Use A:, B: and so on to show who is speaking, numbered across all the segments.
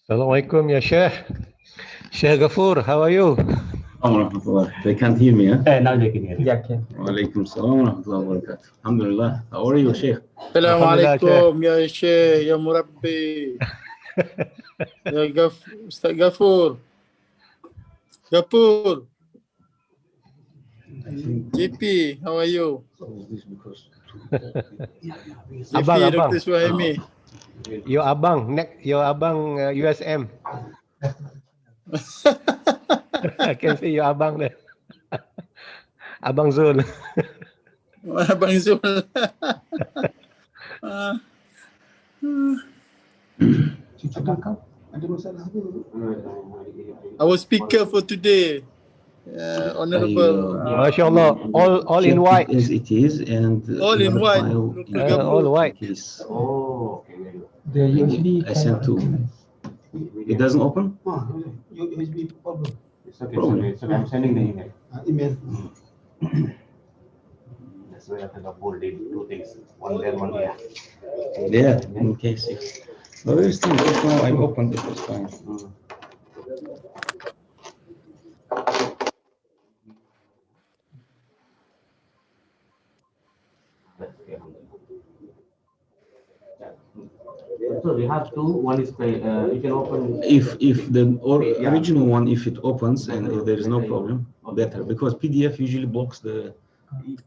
A: Assalamualaikum, ya Sheikh. Sheikh Gafur, how are you?
B: Warahmatullah. They can't hear me, huh?
C: Now they can hear you.
D: Yeah, can.
B: Walaikum salam warahmatullahi wabarakatuh. Alhamdulillah. How are you, Sheikh?
D: Assalamualaikum ya Syekh, ya Murabbi. Ya Ustaz Gafur. Gafur. JP, how are you? JP,
A: Abang.
D: Dr. Suhaimi.
A: Your abang USM. I can see your abang there. Abang Zul.
D: Abang Zul. Our speaker for today, Honorable.
A: MashaAllah, all in white.
B: As it is, and
D: All in white.
A: All white.
C: Oh, okay, very good.
E: The USB
B: I sent to. It doesn't open?
E: USB problem.
C: It's okay. So I'm sending the email.
E: Email.
C: That's why I think of bold did two things. One there, one here.
B: Yeah, in case. But it's still, now I opened it this time.
C: So we have two. One is you can open.
B: If the original one, if it opens and if there is no problem, better, because PDF usually blocks the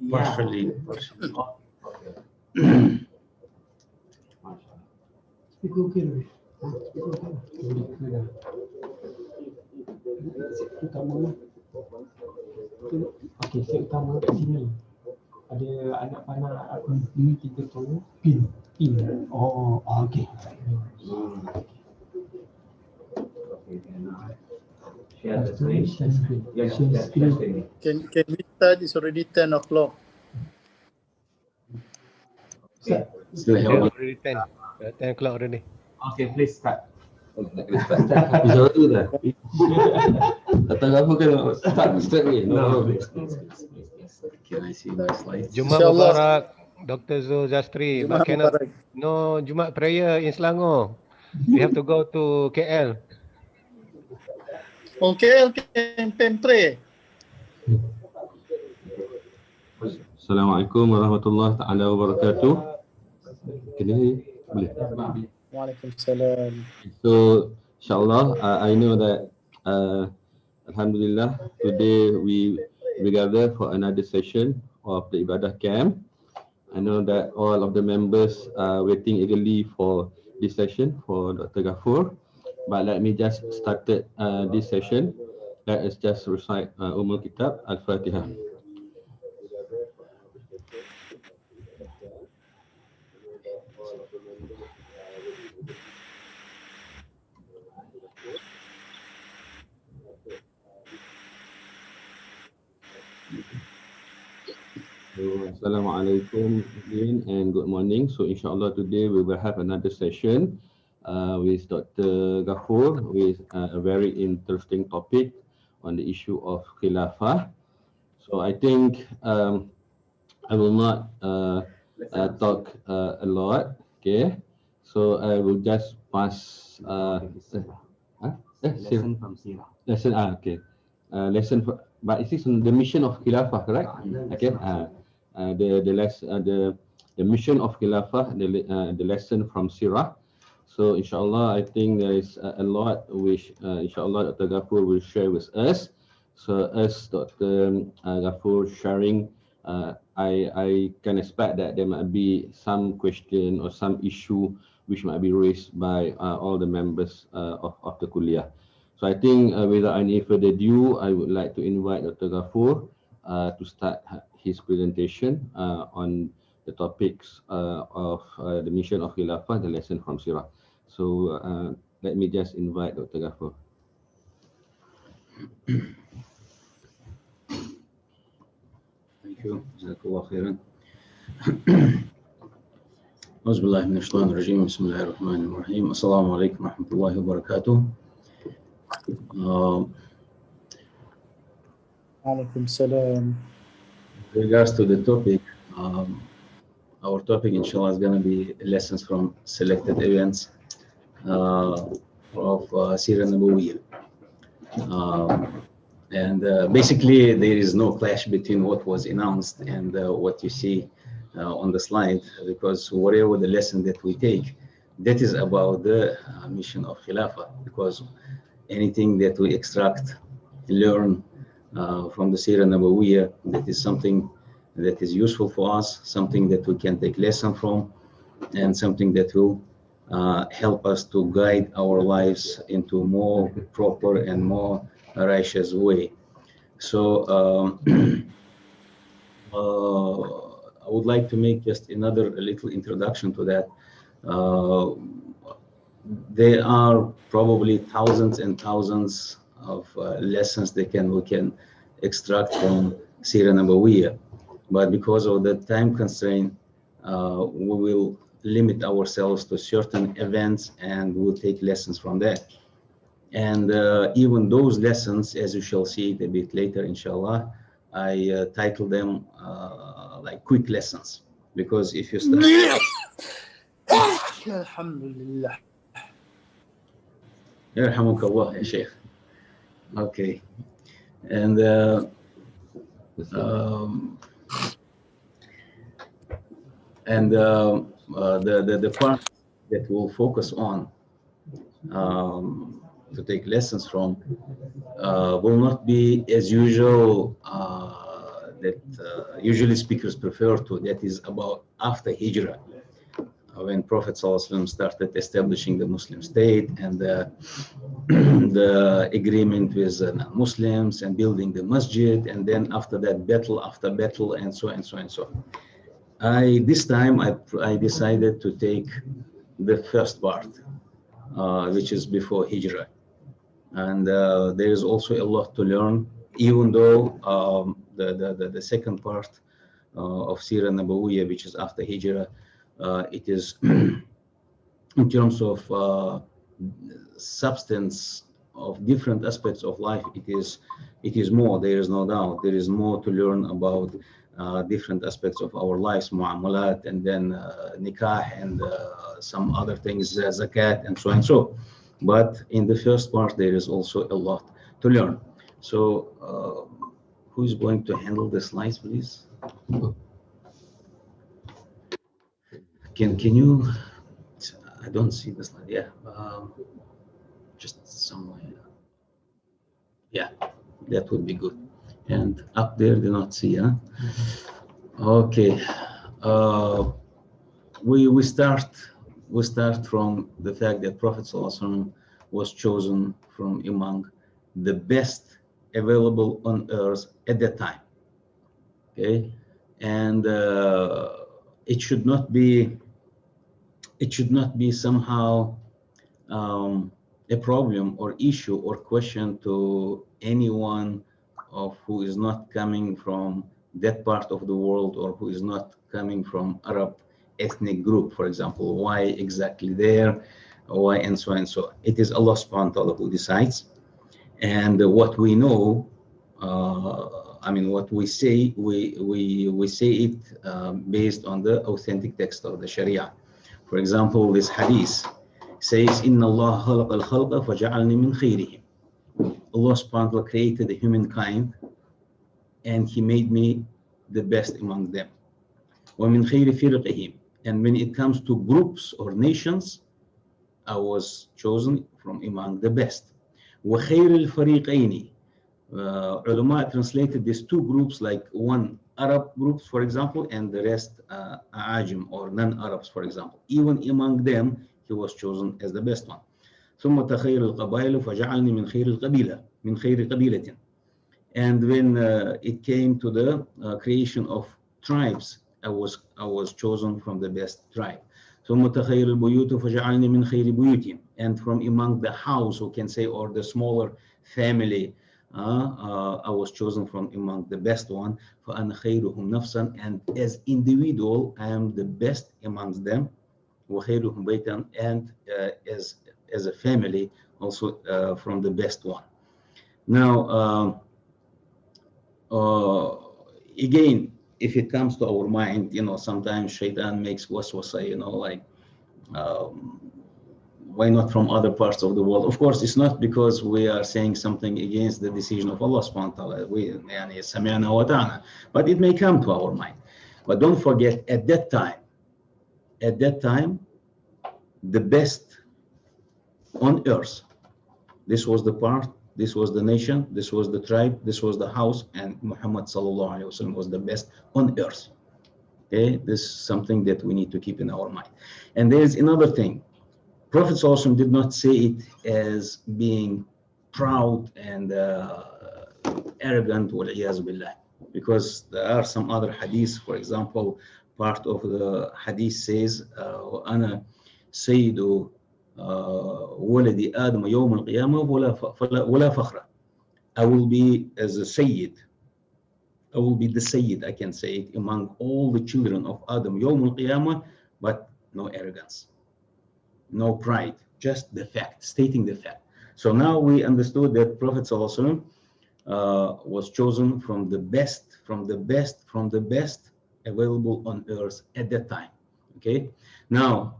B: partially.
E: Speak okay. Okey, saya utama kat sini. Ada anak panah akun ini kita tahu pin. Oh, okey.
C: Share the screen. Yes,
E: Share screen.
D: Can we start? It's already 10 o'clock.
C: Okay.
B: Still have one.
A: Already 10. 10 o'clock already.
C: Okay, please start.
F: Bisa tu dah. Datang apa kan start ni?
C: No,
B: Can I see my slides?
A: Jumat
D: InsyaAllah.
A: Mubarak, Dr. Zul Zastri.
D: Jumaat
A: But cannot,
D: Mubarak.
A: no Jumat prayer in Selangor. We have to go to KL.
D: Okay, can pray.
F: Assalamualaikum warahmatullahi taala wabarakatuh. Kini boleh.
D: Waalaikumsalam.
F: So insyaAllah, I know that Alhamdulillah, today we gather for another session of the Ibadah camp. I know that all of the members are waiting eagerly for this session for Dr. Gafur. But let me just start this session. Let us just recite Kitab Al-Fatihah. Assalamualaikum again and good morning. So inshallah today we will have another session with Dr. Gafur with a very interesting topic on the issue of khilafah. So I think I will not talk a lot. Okay, so I will just pass
C: Lesson from Sirah.
F: lesson. Okay, lesson. But it is on the mission of khilafah, correct? Okay. The mission of khilafah, the lesson from Sirah. So inshallah, I think there is a lot which inshallah Dr. Gafur will share with us. So as Dr. Gafur sharing, I can expect that there might be some question or some issue which might be raised by all the members of the kuliah. So I think without any further ado, I would like to invite Dr. Gafur to start his presentation on the topics of the mission of khilafah, the lesson from Sirah. So let me just invite Dr. Gafur.
B: Thank you. Jazakallah khairan. Auzubillahi minash-shaytanir rajim. Bismillahirrahmanirrahim. Assalamu alaikum warahmatullahi wabarakatuh.
D: Waalaikumsalam.
B: In regards to the topic, our topic inshallah is going to be lessons from selected events. Sirah Nabawiyya. And basically, there is no clash between what was announced and what you see on the slide, because whatever the lesson that we take, that is about the mission of Khilafah, because anything that we extract, learn from the Sirah Nabawiyya, that is something that is useful for us, something that we can take lesson from, and something that will help us to guide our lives into a more proper and more righteous way. So I would like to make just another little introduction to that. There are probably thousands and thousands of lessons that we can extract from Sirah Nabawiyya, but because of the time constraint, we will limit ourselves to certain events and we'll take lessons from that. And even those lessons, as you shall see it a bit later, inshallah, I title them like quick lessons, because if you start
D: Alhamdulillah.
B: يرحمك الله يا شيخ. Okay. And the part that we'll focus on to take lessons from will not be as usual that usually speakers prefer to. That is about after Hijrah, when Prophet ﷺ started establishing the Muslim state and the agreement with Muslims and building the masjid, and then after that battle after battle, and so and so and so. This time I decided to take the first part, which is before Hijrah, and there is also a lot to learn, even though the second part of Sirah Nabawiyya, which is after Hijrah, it is in terms of substance of different aspects of life, it is more, there is no doubt, there is more to learn about different aspects of our lives, mu'amalat, and then nikah, and some other things, zakat, and so and so. But in the first part, there is also a lot to learn. So who is going to handle the slides, please? Can you, I don't see the slide, yeah, just somewhere, yeah, that would be good. And up there, do not see, huh? Okay, we start from the fact that Prophet ﷺ was chosen from among the best available on earth at that time. Okay, and it should not be somehow a problem or issue or question to anyone of who is not coming from that part of the world, or who is not coming from Arab ethnic group, for example. Why exactly there? Why, and so and so. It is Allah subhanahu wa ta'ala who decides. And what we know, I mean, what we say, we say it based on the authentic text of the Sharia. For example, this hadith says, "Inna Allah khalaqa al-khalqa faja'alni min khayrihim." Allah subhanahu wa ta'ala created the humankind, and He made me the best among them. وَمِنْ خَيْرِ فِرْقِهِمْ. And when it comes to groups or nations, I was chosen from among the best. وَخَيْرِ الْفَرِيقَيْنِ. Ulama translated these two groups like one Arab groups, for example, and the rest Ajam or non-Arabs, for example. Even among them, he was chosen as the best one. ثم تخير القبائل فجعلني من خير القبيلة من خير قبيلة. And when it came to the creation of tribes, I was chosen from the best tribe. ثم تخير البيوت فجعلني من خير بيوت. And from among the house, who can say, or the smaller family, I was chosen from among the best one. فأنا خيرهم نفسا. And as individual, I am the best amongst them. وخيرهم بيتا. And as a family, also from the best one. Now, again, if it comes to our mind, sometimes shaitan makes waswasa, like why not from other parts of the world? Of course, it's not because we are saying something against the decision of Allah subhanahu wa ta'ala. يعني سمعنا وطعنا, but it may come to our mind. But don't forget, at that time, the best on earth, this was the part, this was the nation, this was the tribe, this was the house, and Muhammad sallallahu alaihi wasallam was the best on earth. Okay, this is something that we need to keep in our mind. And there is another thing. Prophet sallallahu alaihi wasallam did not say it as being proud and arrogant, wal-iyaz billah, because there are some other hadiths. For example, part of the hadith says, "Ana sayyidu waladi Adam yawm al-qiyamah wala fakhra." I will be as a sayyid. I will be the sayyid, I can say it, among all the children of Adam yawm al-qiyamah, but no arrogance, no pride, just the fact, stating the fact. So now we understood that Prophet ﷺ was chosen from the best available on earth at that time. Okay. Now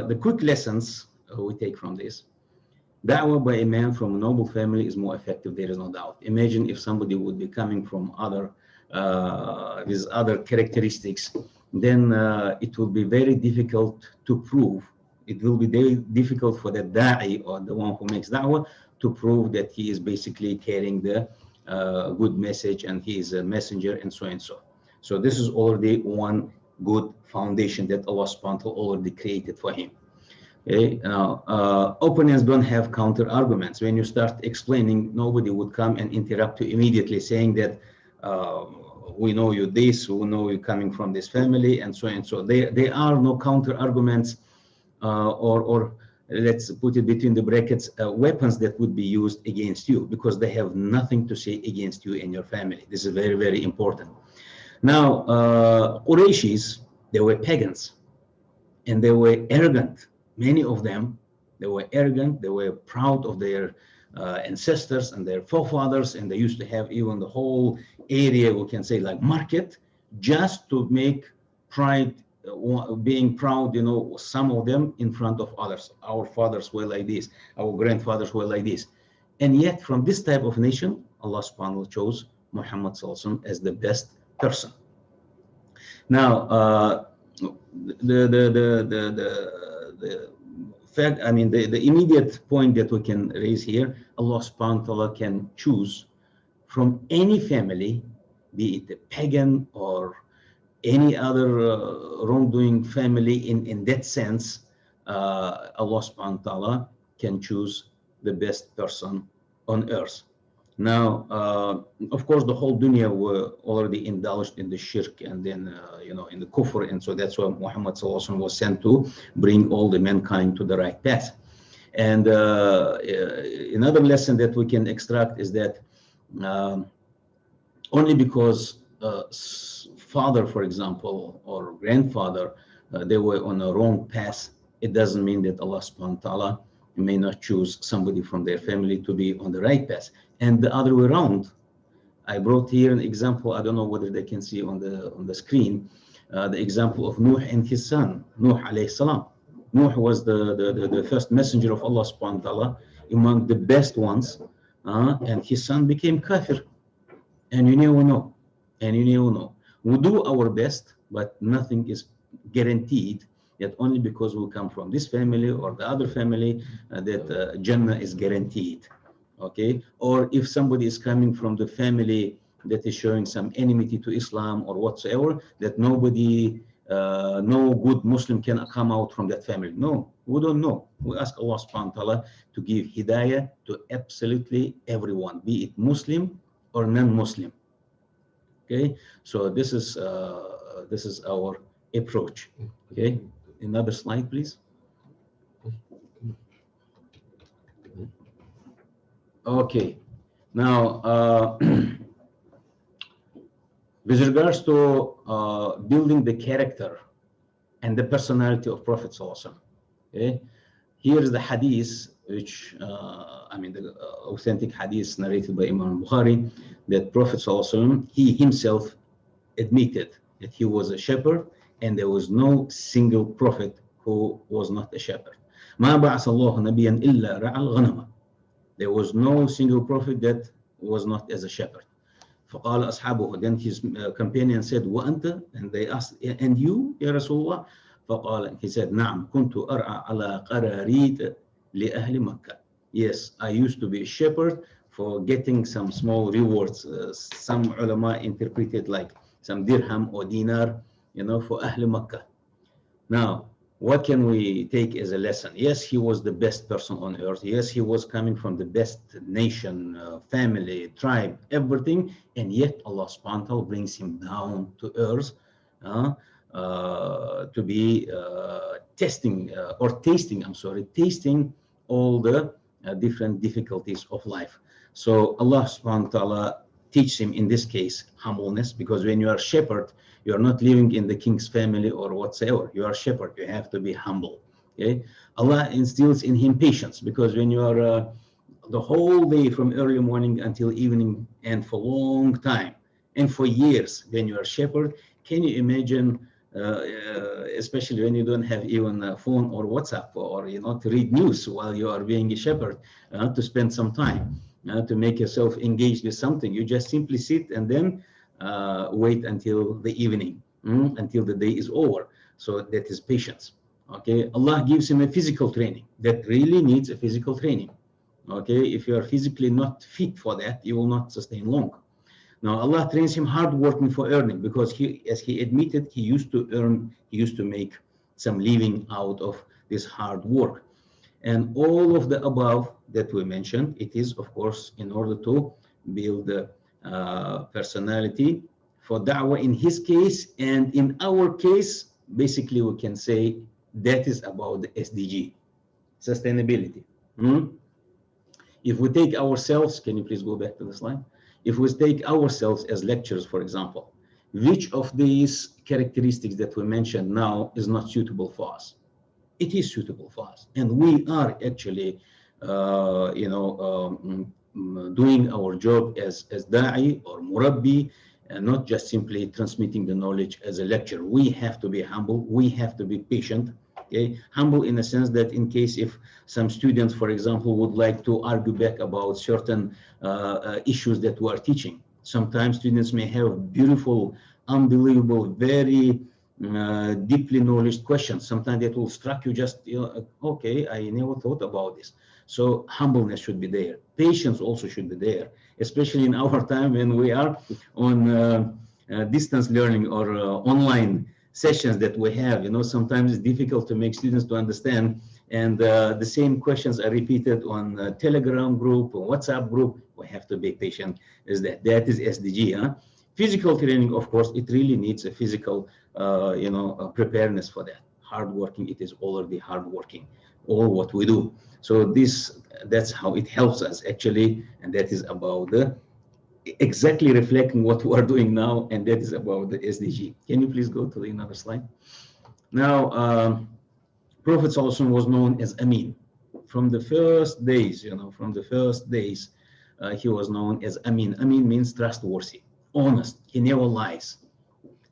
B: the quick lessons we take from this: da'wah by a man from a noble family is more effective. There is no doubt. Imagine if somebody would be coming from with other characteristics, then it will be very difficult to prove. It will be very difficult for the da'i, or the one who makes da'wah, to prove that he is basically carrying the good message and he is a messenger and so and so. So this is already one good foundation that Allah subhanahu wa ta'ala already created for him. Okay. Now, opponents don't have counter arguments. When you start explaining, nobody would come and interrupt you immediately, saying that we know you this, we know you coming from this family, and so and so. There are no counter arguments, or let's put it between the brackets, weapons that would be used against you, because they have nothing to say against you and your family. This is very, very important. Now, Qurayshis, they were pagans, and they were arrogant. Many of them, they were arrogant, they were proud of their ancestors and their forefathers, and they used to have even the whole area, we can say, like market, just to make pride, being proud, you know, some of them in front of others. Our fathers were like this, our grandfathers were like this. And yet from this type of nation, Allah subhanahu wa ta'ala chose Muhammad sallallahu alaihi wasallam as the best person. Now, the fact, I mean, the immediate point that we can raise here, Allah subhanahu wa ta'ala can choose from any family, be it a pagan or any other wrongdoing family. In that sense, Allah subhanahu wa ta'ala can choose the best person on earth. Now, of course, the whole dunya were already indulged in the shirk and then, you know, in the kufr. And so that's why Muhammad sallallahu alaihi wasallam was sent to bring all the mankind to the right path. And another lesson that we can extract is that only because father, for example, or grandfather, they were on a wrong path, it doesn't mean that Allah subhanahu wa ta'ala may not choose somebody from their family to be on the right path. And the other way around, I brought here an example. I don't know whether they can see on the screen, the example of Nuh and his son, Nuh alayhi salam. Nuh was the first messenger of Allah subhanahu wa ta'ala, among the best ones, and his son became Kafir. And you never know. We do our best, but nothing is guaranteed that only because we come from this family or the other family that Jannah is guaranteed. Okay, or if somebody is coming from the family that is showing some enmity to Islam or whatsoever, that nobody, no good Muslim can come out from that family. No, we don't know. We ask Allah subhanahu wa ta'ala to give hidayah to absolutely everyone, be it Muslim or non-Muslim. Okay, so this is our approach. Okay, another slide, please. Okay, now with regards to building the character and the personality of Prophet sallallahu alaihi wasallam, okay, here is the hadith, which I mean the authentic hadith narrated by Imam Bukhari, that Prophet sallallahu alaihi wasallam, he himself admitted that he was a shepherd, and there was no single prophet who was not a shepherd. ما بعث الله نبيا إلا رعى الغنم. There was no single prophet that was not as a shepherd. فقال أصحابه, then his companion said, وأنت? And they asked, and you, يا رسول الله? فقال, he said, نعم كنت أرعى على قراريط لأهل مكة. Yes, I used to be a shepherd for getting some small rewards. Some ulama interpreted like some dirham or dinar, for Ahl Makkah. Now, what can we take as a lesson? Yes, he was the best person on earth. Yes, he was coming from the best nation, family, tribe, everything. And yet Allah subhanahu wa ta'ala brings him down to earth to be tasting all the different difficulties of life. So Allah subhanahu wa ta'ala teach him in this case humbleness, because when you are shepherd, you are not living in the king's family or whatsoever. You are shepherd, you have to be humble. Okay, Allah instills in him patience, because when you are the whole day from early morning until evening and for long time and for years, when you are shepherd, can you imagine, especially when you don't have even a phone or WhatsApp or to read news while you are being a shepherd, to spend some time to make yourself engaged with something. You just simply sit and then wait until the evening, until the day is over. So that is patience. Okay, Allah gives him a physical training that really needs a physical training. Okay, if you are physically not fit for that, you will not sustain long. Now Allah trains him hard working for earning, because as he admitted, he used to make some living out of this hard work. And all of the above that we mentioned, it is of course in order to build the personality for da'wah in his case. And in our case, basically we can say that is about the SDG, sustainability. If we take ourselves, can you please go back to the slide? If we take ourselves as lecturers, for example, which of these characteristics that we mentioned now is not suitable for us? It is suitable for us, and we are actually, doing our job as da'i or murabbi, and not just simply transmitting the knowledge as a lecture. We have to be humble. We have to be patient. Okay, humble in a sense that in case if some students, for example, would like to argue back about certain issues that we are teaching. Sometimes students may have beautiful, unbelievable, very deeply knowledge questions. Sometimes that will struck you just, okay, I never thought about this. So humbleness should be there. Patience also should be there, especially in our time when we are on distance learning or online sessions that we have. Sometimes it's difficult to make students to understand, and the same questions are repeated on a Telegram group or WhatsApp group. We have to be patient. That is SDG. Physical training, of course, it really needs a physical preparedness for that. Hard working, it is already hard working, all what we do. So that's how it helps us actually, and that is about the exactly reflecting what we are doing now, and that is about the SDG. Can you please go to the another slide? Now, Prophet ﷺ was known as Amin. From the first days, he was known as Amin. Amin means trustworthy, honest. He never lies.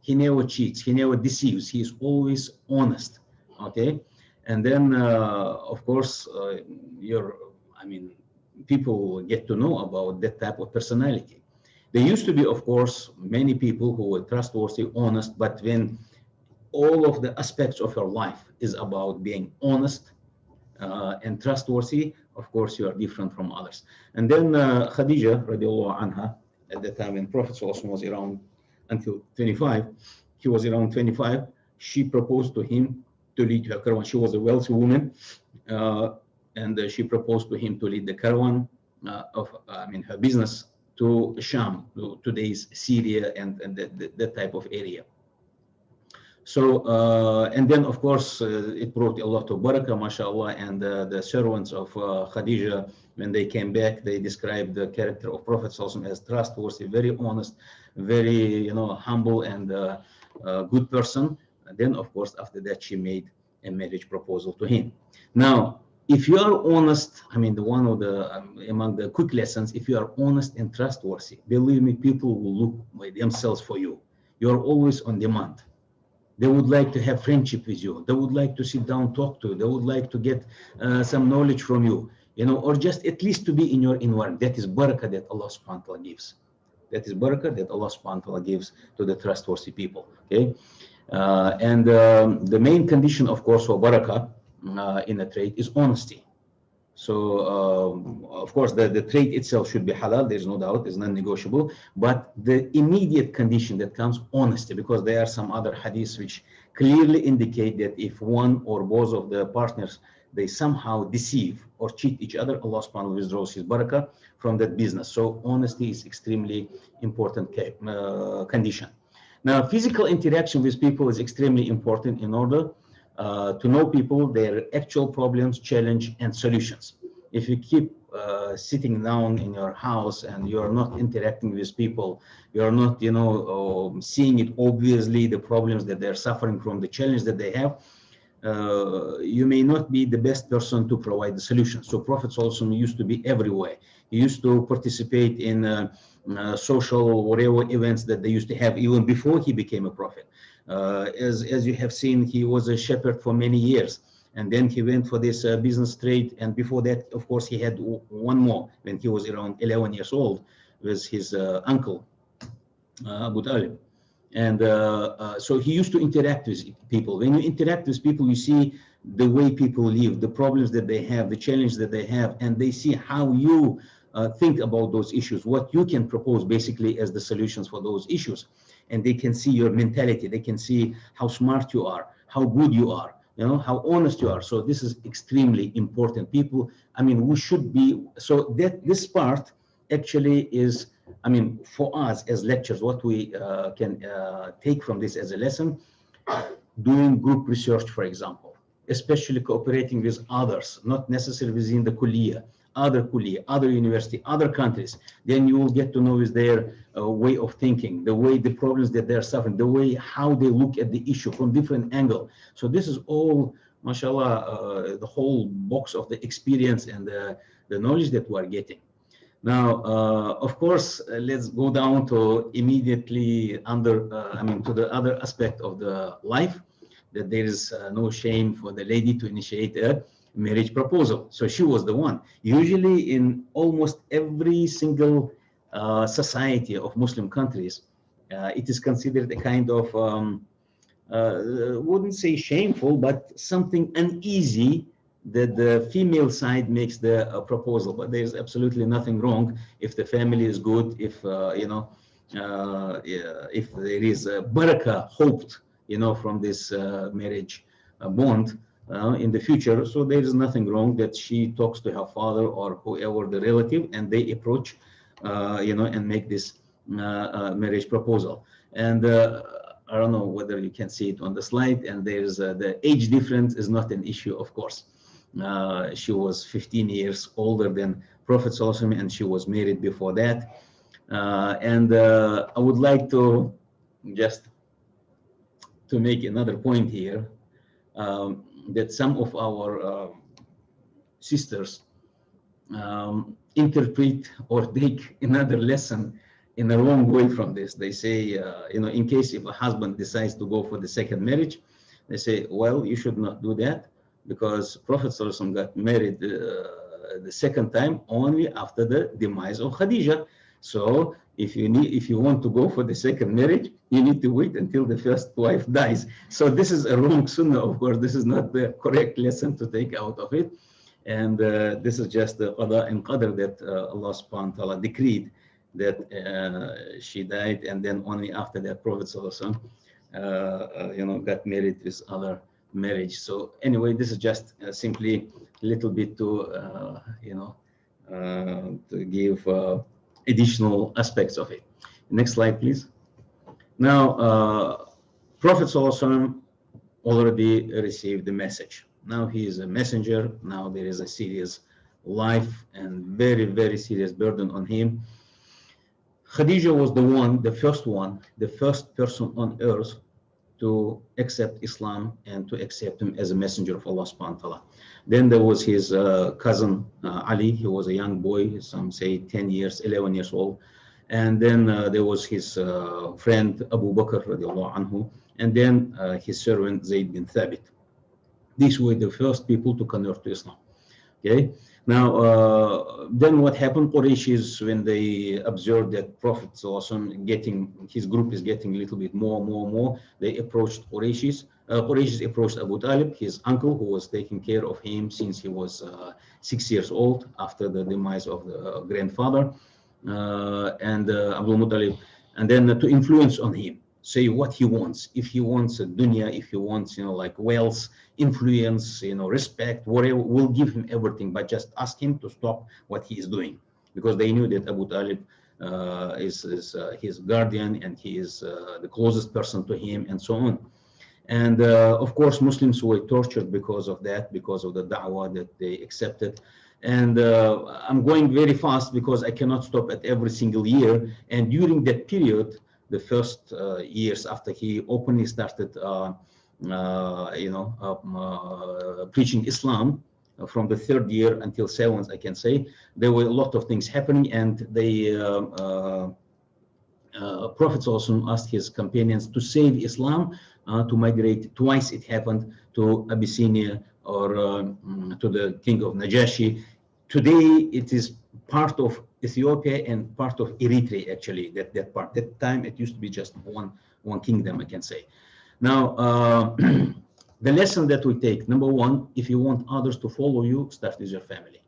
B: He never cheats. He never deceives. He is always honest. Okay, and then of course, people get to know about that type of personality. There used to be, of course, many people who were trustworthy, honest, but when all of the aspects of your life is about being honest and trustworthy, of course, you are different from others. And then Khadija, radiallahu anha, at the time when Prophet was around until 25, he was around 25, she proposed to him to lead her caravan. She was a wealthy woman, and she proposed to him to lead the caravan of her business to Sham, to today's Syria and that type of area. So, and then of course, it brought a lot of barakah, mashallah, and the servants of Khadija, when they came back, they described the character of Prophet ﷺ as trustworthy, very honest, very, humble and good person. And then, of course, after that, she made a marriage proposal to him. Now, if you are honest, one of the, among the quick lessons, if you are honest and trustworthy, believe me, people will look by themselves for you. You are always on demand. They would like to have friendship with you. They would like to sit down, talk to you. They would like to get some knowledge from you, you know, or just at least to be in your environment. That is barakah that Allah subhanahu wa ta'ala gives. That is barakah that Allah subhanahu wa ta'ala gives to the trustworthy people. Okay. The main condition, of course, for barakah in a trade is honesty. So, of course, the trade itself should be halal. There's no doubt, it's non-negotiable. But the immediate condition that comes, honesty, because there are some other hadiths which clearly indicate that if one or both of the partners, they somehow deceive or cheat each other, Allah subhanahu wa ta'ala withdraws his barakah from that business. So honesty is extremely important condition. Now, physical interaction with people is extremely important in order to know people, their actual problems, challenge, and solutions. If you keep sitting down in your house and you're not interacting with people, you're not, you know, seeing it obviously, the problems that they're suffering from, the challenge that they have, you may not be the best person to provide the solution. So Prophet also used to be everywhere. He used to participate in social whatever events that they used to have even before he became a prophet. As you have seen, he was a shepherd for many years, and then he went for this business trade. And before that, of course, he had one more when he was around 11 years old with his uncle, Abu Talib. And so he used to interact with people. When you interact with people, you see the way people live, the problems that they have, the challenge that they have, and they see how you think about those issues, what you can propose basically as the solutions for those issues. And they can see your mentality. They can see how smart you are, how good you are, you know, how honest you are. So this is extremely important. People, I mean, we should be, so that this part actually is, I mean, for us as lectures, what we can take from this as a lesson, doing group research, for example, especially cooperating with others, not necessarily within the kulliyah, other university, other countries, then you will get to know is their way of thinking, the way, the problems that they're suffering, the way how they look at the issue from different angle. So this is all, mashallah, the whole box of the experience and the knowledge that we are getting. Now, of course, let's go down to immediately under, I mean, to the other aspect of the life, that there is no shame for the lady to initiate a marriage proposal. So she was the one. Usually in almost every single society of Muslim countries, it is considered a kind of, wouldn't say shameful, but something uneasy that the female side makes the proposal. But there's absolutely nothing wrong if the family is good, if, you know, if there is a barakah hoped, you know, from this marriage bond in the future. So there is nothing wrong that she talks to her father or whoever the relative, and they approach, you know, and make this marriage proposal. And I don't know whether you can see it on the slide, and there's the age difference is not an issue, of course. She was 15 years older than Prophet ﷺ, and she was married before that. I would like to just to make another point here, that some of our sisters interpret or take another lesson in a wrong way from this. They say, you know, in case if a husband decides to go for the second marriage, they say, well, you should not do that, because Prophet ﷺ got married the second time only after the demise of Khadija. So if you want to go for the second marriage, you need to wait until the first wife dies. So this is a wrong sunnah, of course. This is not the correct lesson to take out of it. And this is just the qada and qadr that Allah subhanahu wa ta'ala decreed that she died, and then only after that Prophet ﷺ, you know, got married with other marriage. So anyway, this is just simply a little bit to, you know, to give additional aspects of it. Next slide, please. Now, Prophet ﷺ already received the message. Now he is a messenger. Now there is a serious life and very, very serious burden on him. Khadija was the first person on earth to accept Islam and to accept him as a messenger of Allah subhanahu wa ta'ala. Then there was his cousin Ali. He was a young boy, some say 10 years, 11 years old. And then there was his friend Abu Bakr radiallahu anhu, and then his servant Zayd bin Thabit. These were the first people to convert to Islam. Okay. Now, then what happened? Qurayshis, when they observed that Prophet his group is getting a little bit more, they approached Qurayshis. Qurayshis approached Abu Talib, his uncle, who was taking care of him since he was 6 years old after the demise of the grandfather, and Abdul Muttalib, and then to influence on him, say what he wants. If he wants a dunya, if he wants, like wealth, influence, respect, whatever, we'll give him everything, but just ask him to stop what he is doing, because they knew that Abu Talib is his guardian, and he is the closest person to him, and so on. And of course, Muslims were tortured because of that, because of the da'wah that they accepted. And I'm going very fast because I cannot stop at every single year. And during that period, the first years after he openly started, preaching Islam, from the 3rd year until 7th, I can say, there were a lot of things happening, and they Prophet also asked his companions to save Islam, to migrate. Twice it happened to Abyssinia or to the king of Najashi. Today it is part of Ethiopia and part of Eritrea, actually, that part. That time it used to be just one kingdom, I can say. Now, the lesson that we take, number one, if you want others to follow you, start with your family.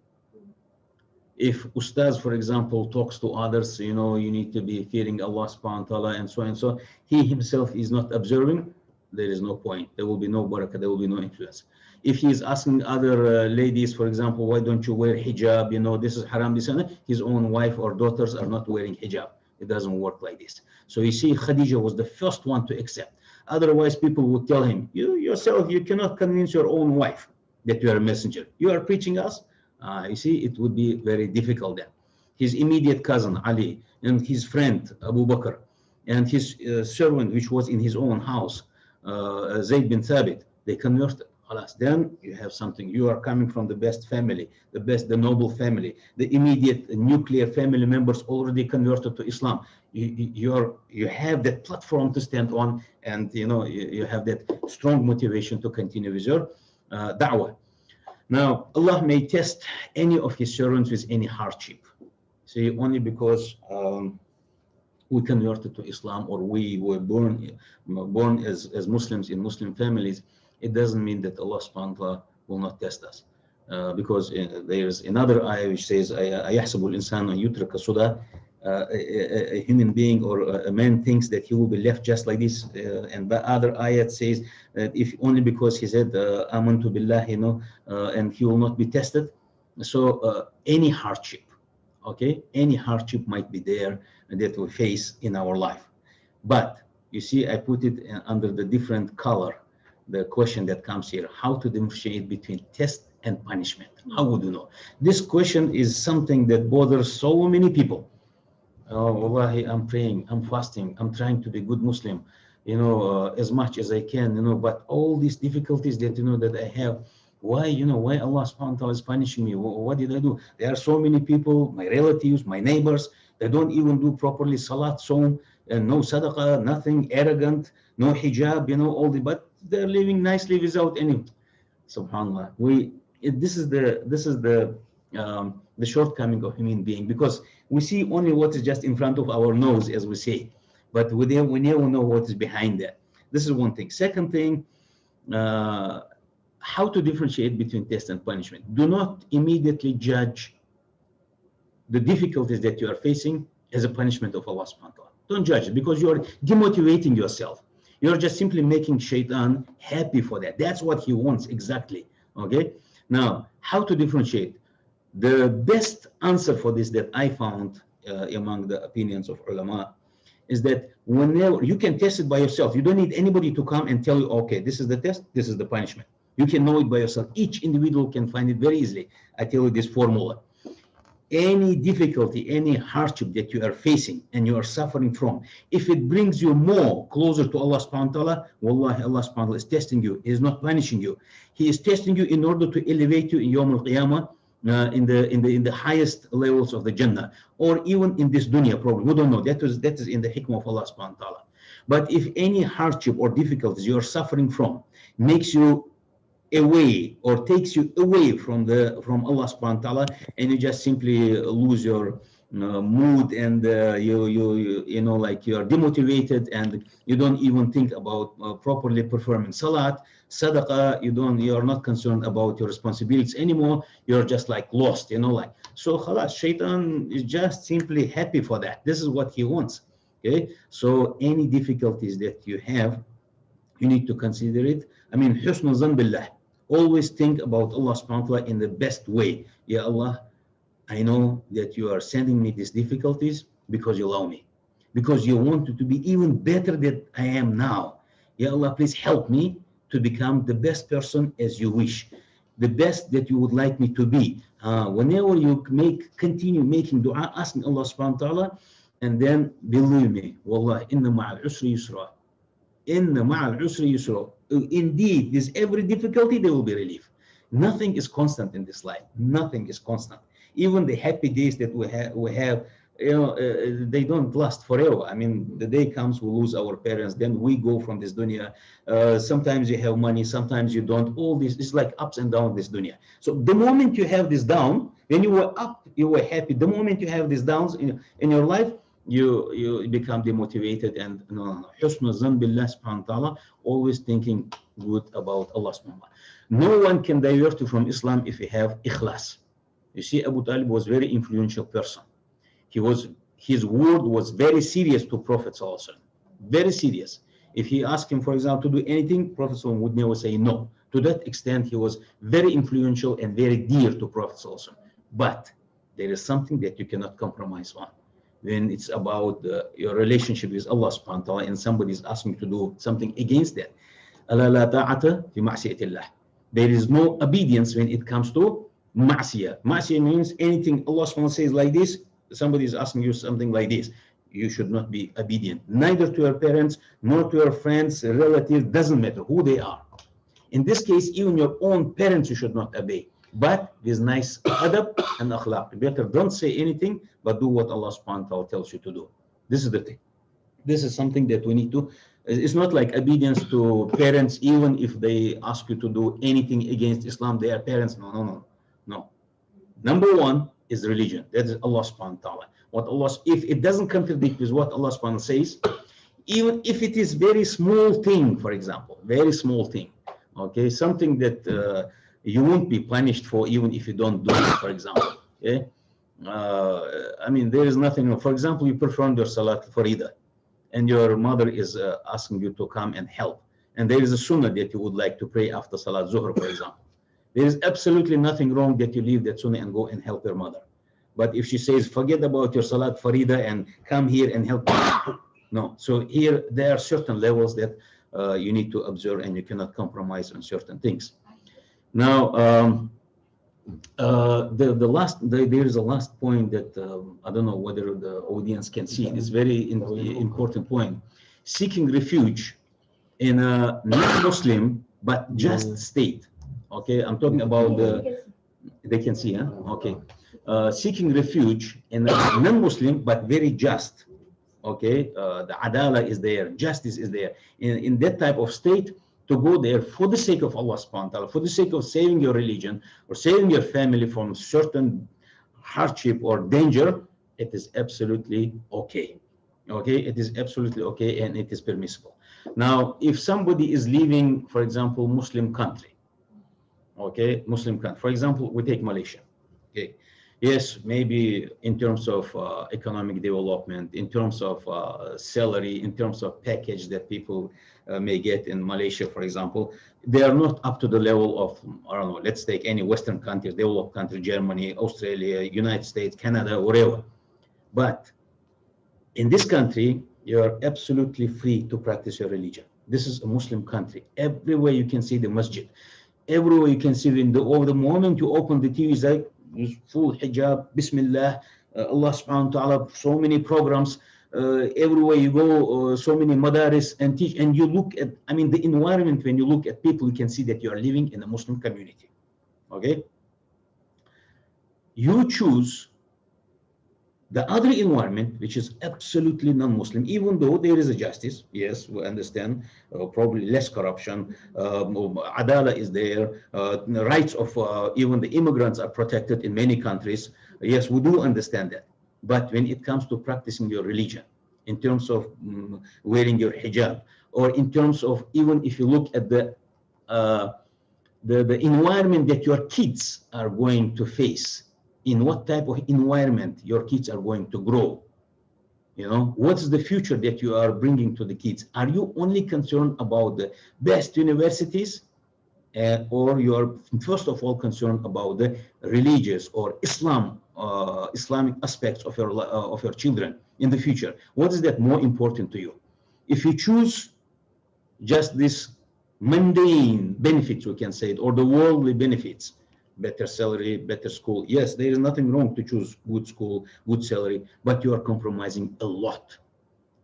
B: If Ustaz, for example, talks to others, you need to be fearing Allah subhanahu wa ta'ala, and so and so, he himself is not observing, there is no point. There will be no barakah, there will be no influence. If he is asking other ladies, for example, why don't you wear hijab, this is haram, this and that, his own wife or daughters are not wearing hijab. It doesn't work like this. So you see, Khadija was the first one to accept. Otherwise, people would tell him, you cannot convince your own wife that you are a messenger. You are preaching us. You see, it would be very difficult then. His immediate cousin, Ali, and his friend, Abu Bakr, and his servant, which was in his own house, Zayd bin Thabit, they converted. Then you have something. You are coming from the best family, the noble family. The immediate nuclear family members already converted to Islam. You have that platform to stand on, and you have that strong motivation to continue with your da'wah. Now, Allah may test any of His servants with any hardship. See, only because we converted to Islam, or we were born as Muslims in Muslim families, it doesn't mean that Allah subhanahu wa ta'ala will not test us. Because there's another ayah which says, أَيَحْسَبُ الْإِنسَانُ أَن يُتْرَكَ سُدًى. A human being or a man thinks that he will be left just like this. And the other ayat says that if only because he said, amantu billah, and he will not be tested. So any hardship, okay, any hardship might be there that we face in our life. But you see, I put it under the different color, the question that comes here, how to differentiate between test and punishment. How would you know? This question is something that bothers so many people. Oh, wallahi, I'm praying, I'm fasting, I'm trying to be a good Muslim, as much as I can, but all these difficulties that, that I have, why Allah subhanahu wa ta'ala is punishing me? What did I do? There are so many people, my relatives, my neighbors, they don't even do properly salat, saum, and no sadaqah, nothing, arrogant, no hijab, but they're living nicely without any. Subhanallah. This is the shortcoming of human being, because we see only what is just in front of our nose, as we say, but we never know what is behind that. This is one thing. Second thing, how to differentiate between test and punishment. Do not immediately judge the difficulties that you are facing as a punishment of Allah subhanahu wa ta'ala. Don't judge it, because you are demotivating yourself. You're just simply making shaitan happy for that. That's what he wants exactly. Okay. Now, how to differentiate? The best answer for this that I found among the opinions of ulama is that whenever you can test it by yourself, you don't need anybody to come and tell you, okay, this is the test, this is the punishment. You can know it by yourself. Each individual can find it very easily. I tell you this formula. Any difficulty, any hardship that you are facing and you are suffering from, if it brings you more closer to Allah subhanahu wa ta'ala, wallahi, Allah subhanahu wa ta'ala is testing you. He is not punishing you. He is testing you in order to elevate you in Yawm al-Qiyamah, in the highest levels of the Jannah, or even in this dunya problem. We don't know. That is in the hikmah of Allah subhanahu wa ta'ala. But if any hardship or difficulties you're suffering from makes you away or takes you away from Allah subhanahu wa ta'ala, and you just simply lose your mood, and you know, like you are demotivated, and you don't even think about properly performing salat, sadaqah, you're not concerned about your responsibilities anymore, you're just like lost, you know, like, so khalas, shaitan is just simply happy for that. This is what he wants. Okay, so any difficulties that you have, you need to consider it. I mean, husn zan billah. Always think about Allah subhanahu wa ta'ala in the best way. Ya Allah, I know that you are sending me these difficulties because you love me, because you want to be even better than I am now. Ya Allah, please help me to become the best person as you wish, the best that you would like me to be. Whenever you continue making dua, asking Allah subhanahu wa ta'ala, and then believe me, wallah, inna ma'al usri yusra. Inna ma'al usri yusra. Indeed, this every difficulty there will be relief. Nothing is constant in this life. Nothing is constant. Even the happy days that we have, you know, they don't last forever. I mean, the day comes, we lose our parents, then we go from this dunya. Sometimes you have money, sometimes you don't. All this is like ups and downs this dunya. So the moment you have this down, when you were up, you were happy. The moment you have these downs in your life, you become demotivated, and no. Husn zan billah subhanahu wa ta'ala, always thinking good about Allah subhanahu wa ta'ala. No one can divert you from Islam if you have ikhlas. You see, Abu Talib was a very influential person. His word was very serious to Prophet sallallahu alaihi wasallam. Very serious. If he asked him, for example, to do anything, Prophet sallallahu alaihi wasallam would never say no. To that extent, he was very influential and very dear to Prophet sallallahu alaihi wasallam. But there is something that you cannot compromise on. When it's about your relationship with Allah subhanahu wa ta'ala, and somebody is asking you to do something against that. أَلَا لَا طَاعَةَ فِي مَعْصِيَةِ اللَّهِ. There is no obedience when it comes to ma'siyah. Ma'siyah means anything Allah subhanahu wa ta'ala says like this, somebody is asking you something like this, you should not be obedient. Neither to your parents, nor to your friends, relatives, doesn't matter who they are. In this case, even your own parents you should not obey. But with nice adab and akhlaq. Better don't say anything, but do what Allah subhanahu wa ta'ala tells you to do. This is the thing. This is something that we need to, it's not like obedience to parents, even if they ask you to do anything against Islam, they are parents. No. Number one is religion. That is Allah subhanahu wa ta'ala. What Allah, if it doesn't contradict with what Allah subhanahu wa ta'ala says, even if it is very small thing, for example, very small thing, okay, something that you won't be punished for even if you don't do it, for example. Okay? I mean, there is nothing. For example, you performed your salat farida, and your mother is asking you to come and help, and there is a sunnah that you would like to pray after salat zuhr, for example. There is absolutely nothing wrong that you leave that sunnah and go and help your mother. But if she says, forget about your salat farida and come here and help me, no. So here there are certain levels that you need to observe, and you cannot compromise on certain things. Now, there is a last point that I don't know whether the audience can see. It's very important point. Seeking refuge in a non-Muslim but just state. Okay, I'm talking about they can see, huh? Okay. Seeking refuge in a non-Muslim but very just. Okay, the adala is there, justice is there. In that type of state, to go there for the sake of Allah subhanahu wa ta'ala, for the sake of saving your religion or saving your family from certain hardship or danger, it is absolutely okay. Okay, it is absolutely okay, and it is permissible. Now, if somebody is leaving, for example, Muslim country, okay, Muslim country, for example, we take Malaysia. Okay, yes, maybe in terms of economic development, in terms of salary, in terms of package that people may get in Malaysia, for example, they are not up to the level of, I don't know, let's take any Western countries, developed country, Germany, Australia, United States, Canada, whatever. But in this country, you are absolutely free to practice your religion. This is a Muslim country. Everywhere you can see the masjid. Everywhere you can see over the moment you open the TV, it's like full hijab, Bismillah, Allah subhanahu wa ta'ala, so many programs. Everywhere you go, so many madaris and teach, and you look at, I mean, the environment, when you look at people, you can see that you are living in a Muslim community. Okay? You choose The other environment, which is absolutely non-Muslim, even though there is a justice, yes, we understand, probably less corruption, adala is there, the rights of even the immigrants are protected in many countries. Yes, we do understand that. But when it comes to practicing your religion, in terms of wearing your hijab, or in terms of, even if you look at the environment that your kids are going to face, in what type of environment your kids are going to grow, you know, what's the future that you are bringing to the kids? Are you only concerned about the best universities, or you are first of all concerned about the religious or Islamic aspects of your children in the future? What is that more important to you? If you choose just this mundane benefits, we can say it, or the worldly benefits, better salary, better school. Yes, there is nothing wrong to choose good school, good salary, but you are compromising a lot.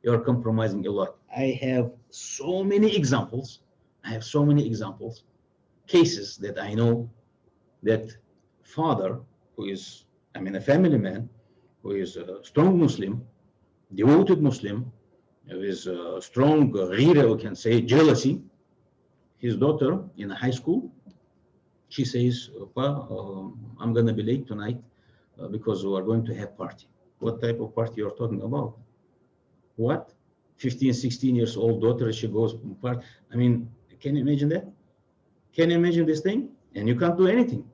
B: You are compromising a lot. I have so many examples. Cases that I know, that father who is, I mean, a family man, who is a strong Muslim, devoted Muslim, who is a strong ghira, we can say, jealousy. His daughter in high school, she says, I'm going to be late tonight because we are going to have party. What type of party you're talking about? What? 15, 16 years old daughter, she goes party. I mean, can you imagine that? Can you imagine this thing? And you can't do anything.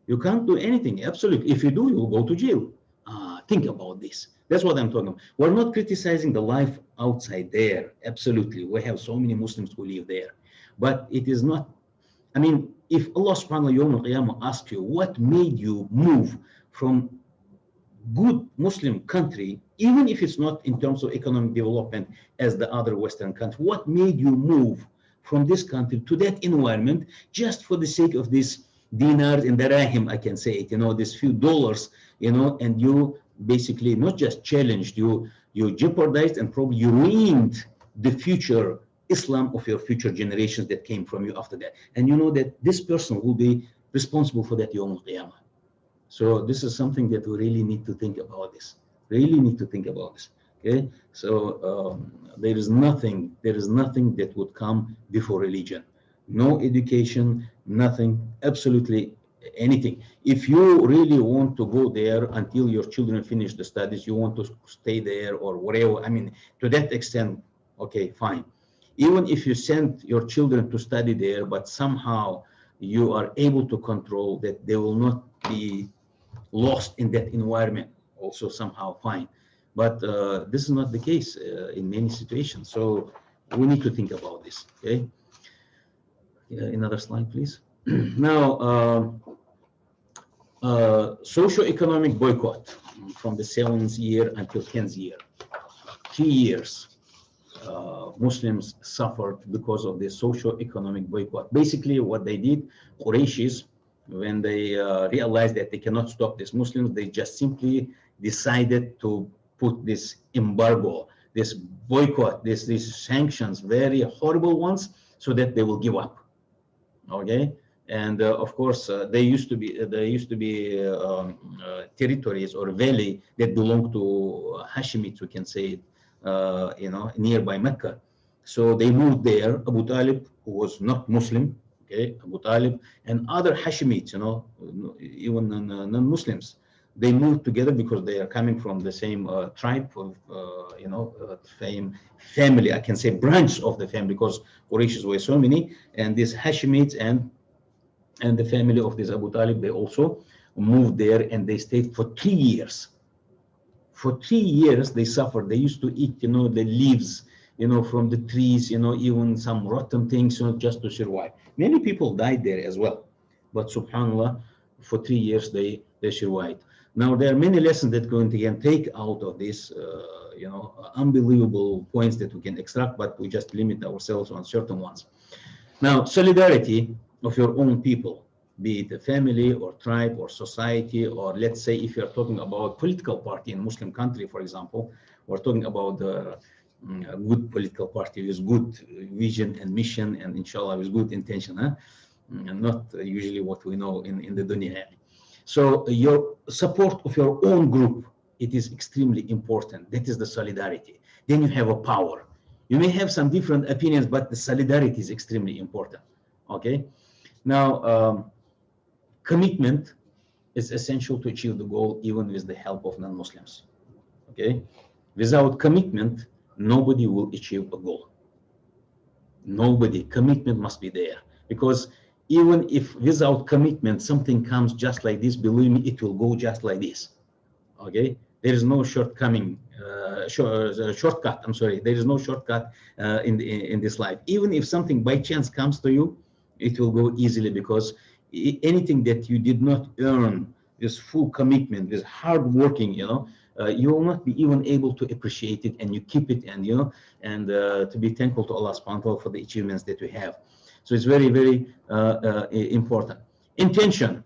B: You can't do anything, absolutely. If you do, you'll go to jail. Think about this. That's what I'm talking about. We're not criticizing the life outside there. Absolutely. We have so many Muslims who live there. But it is not, I mean, if Allah subhanahu wa ta'ala asks you, what made you move from good Muslim country, even if it's not in terms of economic development as the other Western countries, what made you move from this country to that environment just for the sake of this dinars and dirham, I can say it, you know, this few dollars, you know, and you basically not just challenged, you jeopardized and probably you ruined the future Islam of your future generations that came from you after that. And you know that this person will be responsible for that Yawm al-Qiyamah. So this is something that we really need to think about this. Really need to think about this. Okay. So there is nothing that would come before religion. No education, nothing, absolutely anything. If you really want to go there until your children finish the studies, you want to stay there or whatever, I mean, to that extent, okay, fine. Even if you send your children to study there, but somehow you are able to control that they will not be lost in that environment, also somehow fine. But this is not the case in many situations. So we need to think about this, okay? Another slide, please. Now, socio-economic boycott from the 7th year until 10th year. 3 years. Muslims suffered because of the socio-economic boycott. Basically, what they did, Qurayshis, when they realized that they cannot stop these Muslims, they just simply decided to put this embargo, this boycott, these sanctions, very horrible ones, so that they will give up. Okay, and of course, there used to be territories or valley that belonged to Hashemites, we can say it. You know, nearby Mecca. So they moved there. Abu Talib, who was not Muslim, okay, Abu Talib, and other Hashemites, you know, even non-Muslims, they moved together because they are coming from the same tribe of, you know, same family, I can say branch of the family, because Qurayshis were so many, and these Hashemites and the family of this Abu Talib, they also moved there, and they stayed for 3 years. For 3 years, they suffered. They used to eat, you know, the leaves, you know, from the trees, you know, even some rotten things, you know, just to survive. Many people died there as well. But subhanAllah, for 3 years, they survived. Now, there are many lessons that we can take out of this, you know, unbelievable points that we can extract, but we just limit ourselves on certain ones. Now, solidarity of your own people, be it a family or tribe or society, or let's say if you're talking about political party in Muslim country, for example, we're talking about a good political party with good vision and mission, and inshallah with good intention, and not usually what we know in the dunya. So your support of your own group it is extremely important. That is the solidarity. Then you have a power. You may have some different opinions, but the solidarity is extremely important. Okay. Now, commitment is essential to achieve the goal, even with the help of non-Muslims. Okay. Without commitment, nobody will achieve a goal. Nobody. Commitment must be there, because even if without commitment something comes just like this, believe me, it will go just like this. Okay, there is no shortcoming, shortcut. I'm sorry, there is no shortcut in this life. Even if something by chance comes to you, it will go easily, because anything that you did not earn with full commitment, with hard working, you will not be even able to appreciate it, and you keep it, and to be thankful to Allah subhanahu wa ta'ala for the achievements that we have. So it's very, very important. Intention.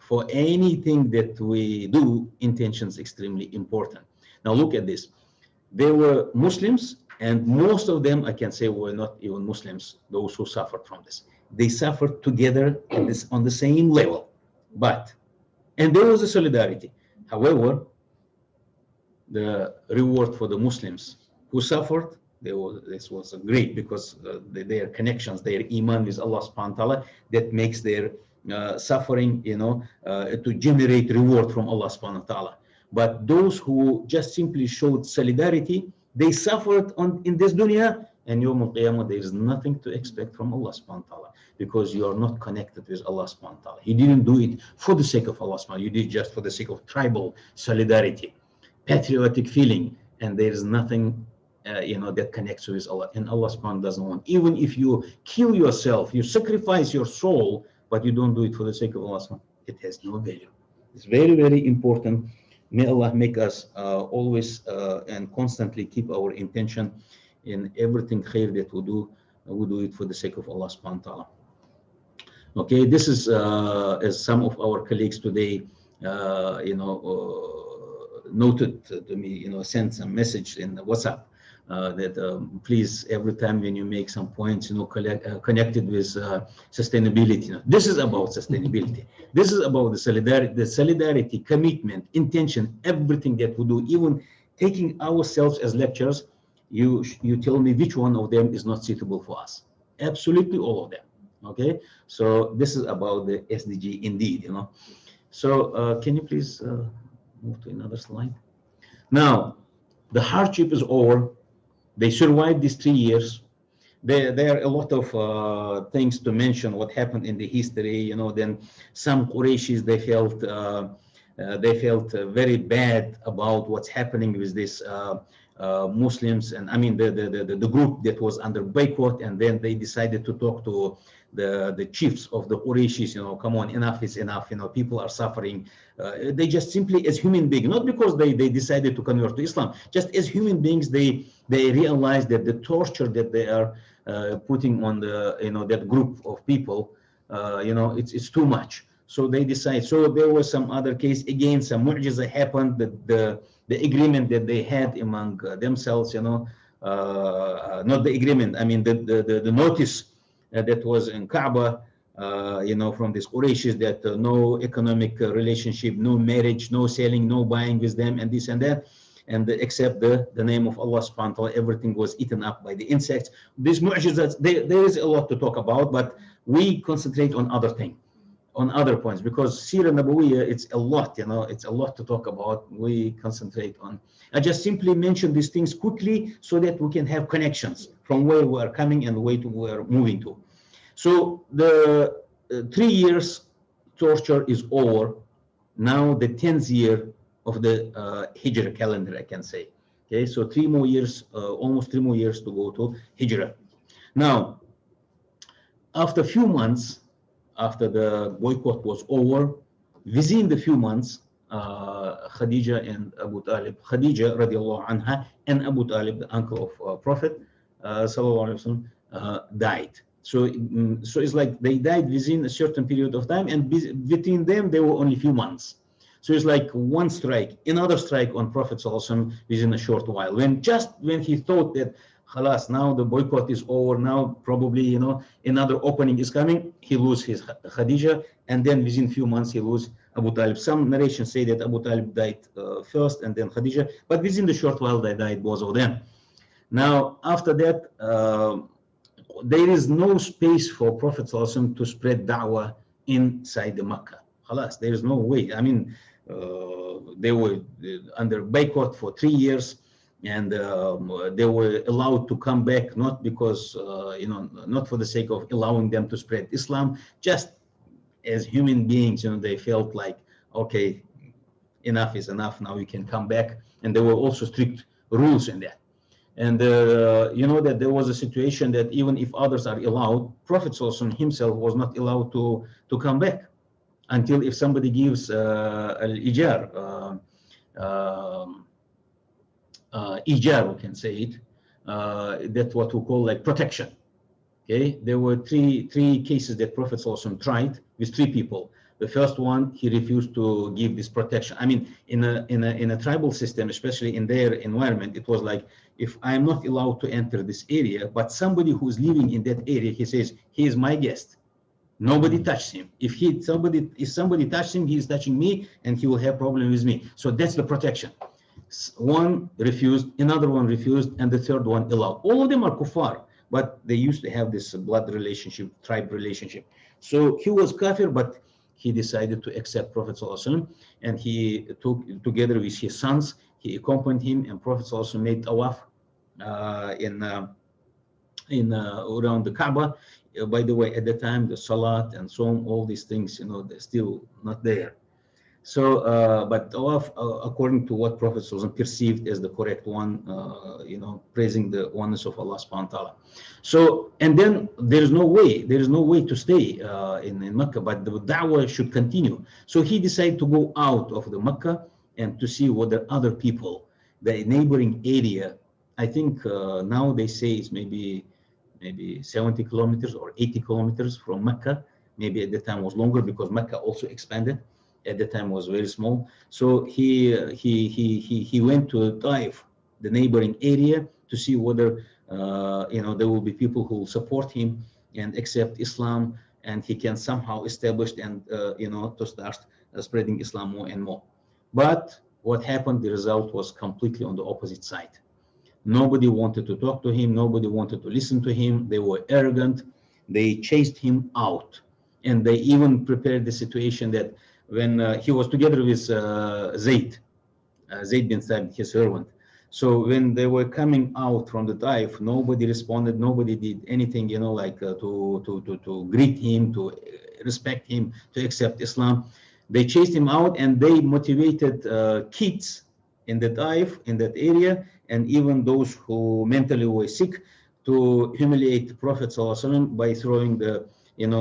B: For anything that we do, intention is extremely important. Now look at this. They were Muslims, and most of them, I can say, were not even Muslims, those who suffered from this. They suffered together on the same level. And there was a solidarity. However, the reward for the Muslims who suffered, this was great, because their connections, their iman with Allah subhanahu wa ta'ala, that makes their suffering, to generate reward from Allah subhanahu wa ta'ala. But those who just simply showed solidarity, they suffered in this dunya, and Yawm al-Qiyamah, there is nothing to expect from Allah subhanahu wa ta'ala, because you are not connected with Allah subhanahu wa ta'ala. You didn't do it for the sake of Allah subhanahu wa ta'ala. You did it just for the sake of tribal solidarity, patriotic feeling, and there is nothing that connects with Allah. And Allah subhanahu wa ta'ala doesn't want. Even if you kill yourself, you sacrifice your soul, but you don't do it for the sake of Allah subhanahu wa ta'ala, it has no value. It's very, very important. May Allah make us always and constantly keep our intention in everything khair that we do it for the sake of Allah subhanahu wa ta'ala. Okay, this is as some of our colleagues today noted to me, sent some message in WhatsApp that please, every time when you make some points, connected with sustainability. This is about sustainability. This is about the solidarity, commitment, intention, everything that we do. Even taking ourselves as lectures, you tell me which one of them is not suitable for us. Absolutely all of them. Okay, so this is about the SDG indeed. So can you please move to another slide? Now, the hardship is over. They survived these 3 years. There are a lot of things to mention what happened in the history. Then some Qurayshis, they felt very bad about what's happening with this Muslims, and I mean the group that was under boycott, and then they decided to talk to the chiefs of the Qurayshis. Come on, enough is enough. People are suffering. They just simply, as human beings, not because they decided to convert to Islam, just as human beings, they realized that the torture that they are putting on that group of people, it's too much. So they decide. So there was some other case again. Some mu'jiza happened. The agreement that they had among themselves, not the agreement. I mean the notice that was in Kaaba, from these Qurayshis, that no economic relationship, no marriage, no selling, no buying with them, and this and that, and except the name of Allah subhanahu wa ta'ala, everything was eaten up by the insects. These mu'jizas, there is a lot to talk about, but we concentrate on other things, on other points, because Sirah Nabawiyya, it's a lot, it's a lot to talk about. We concentrate on, I just simply mention these things quickly so that we can have connections from where we are coming and where we are moving to. So the 3 years torture is over. Now the 10th year of the Hijrah calendar, I can say. Okay, so 3 more years, almost 3 more years to go to Hijrah. Now, after a few months, after the boycott was over, within the few months, Khadija and Abu Talib, Khadija radiallahu anha and Abu Talib, the uncle of Prophet sallallahu alaihi wasallam, died. So it's like they died within a certain period of time, and between them there were only a few months. So it's like one strike, another strike on Prophet sallallahu alaihi wasallam within a short while. When he thought that, khalas, now the boycott is over, now probably another opening is coming, he loses his Khadija, and then within few months he loses Abu Talib. Some narrations say that Abu Talib died first and then Khadija, but within the short while they died, both of them. Now, after that, there is no space for Prophet ﷺ to spread da'wah inside the Makkah. Khalas, there is no way. I mean, they were under boycott for 3 years, and they were allowed to come back, not because, not for the sake of allowing them to spread Islam, just as human beings, they felt like, okay, enough is enough, now you can come back. And there were also strict rules in that. And that there was a situation that even if others are allowed, Prophet ﷺ himself was not allowed to come back until if somebody gives al-ijar, ijar, we can say it, that's what we call like protection. Okay, there were three cases that Prophet ﷺ tried with 3 people. The first one, he refused to give this protection. I mean, in a tribal system, especially in their environment, it was like, if I'm not allowed to enter this area, but somebody who's living in that area, he says, he is my guest. Nobody touches him. If somebody touches him, he is touching me, and he will have problem with me. So that's the protection. One refused, another one refused, and the third one allowed. All of them are kuffar, but they used to have this blood relationship, tribe relationship. So he was kafir, but he decided to accept Prophet ﷺ, and he took, together with his sons, he accompanied him, and Prophet ﷺ made tawaf around the Kaaba. By the way, at the time, the salat and so on, all these things, they're still not there. So, but tawaf, according to what Prophet ﷺ perceived as the correct one, praising the oneness of Allah subhanahu wa ta'ala. So, and then there is no way to stay in Mecca, but the da'wah should continue. So he decided to go out of the Mecca and to see what the other people, the neighboring area, I think now they say it's maybe 70 kilometers or 80 kilometers from Mecca. Maybe at the time was longer because Mecca also expanded. At the time was very small. So he went to Taif, the neighboring area, to see whether there will be people who will support him and accept Islam, and he can somehow establish and to start spreading Islam more and more. But what happened? The result was completely on the opposite side. Nobody wanted to talk to him. Nobody wanted to listen to him. They were arrogant. They chased him out, and they even prepared the situation that when he was together with Zayd bin Thabit, his servant. So when they were coming out from the Taif, nobody responded, nobody did anything, to greet him, to respect him, to accept Islam. They chased him out, and they motivated kids in the Taif, in that area, and even those who mentally were sick, to humiliate the Prophet ﷺ by throwing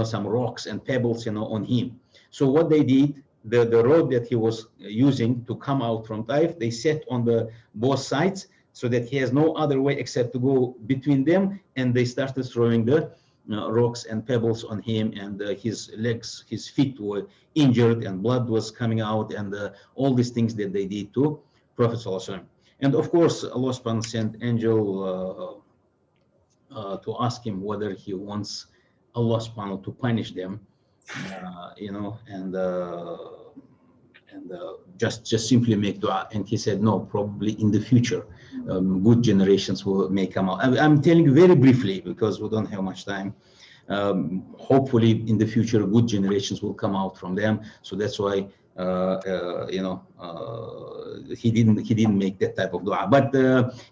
B: some rocks and pebbles, on him. So what they did, the road that he was using to come out from Taif, they set on the both sides so that he has no other way except to go between them, and they started throwing the rocks and pebbles on him, and his legs, his feet were injured, and blood was coming out, and all these things that they did to Prophet ﷺ. And of course, Allah subhanahu wa ta'ala sent angel to ask him whether he wants Allah subhanahu wa ta'ala to punish them, and just simply make dua. And he said, no, probably in the future, good generations may come out. I'm telling you very briefly because we don't have much time. Hopefully in the future, good generations will come out from them. So that's why, he didn't make that type of dua. But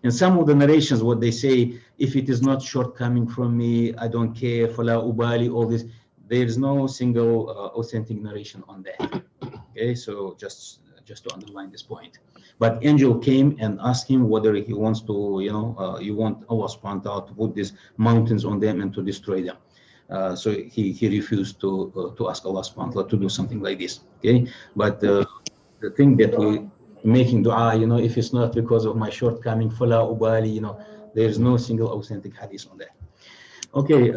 B: in some of the narrations, what they say, if it is not shortcoming from me, I don't care, fala ubali, all this. There is no single authentic narration on that. Okay, so just to underline this point. But angel came and asked him whether he wants to, you want Allah subhanahu wa ta'ala to put these mountains on them and to destroy them. So he refused to ask Allah subhanahu wa ta'ala to do something like this. Okay, but the thing that we making dua, if it's not because of my shortcoming, fala ubali, there is no single authentic hadith on that. Okay.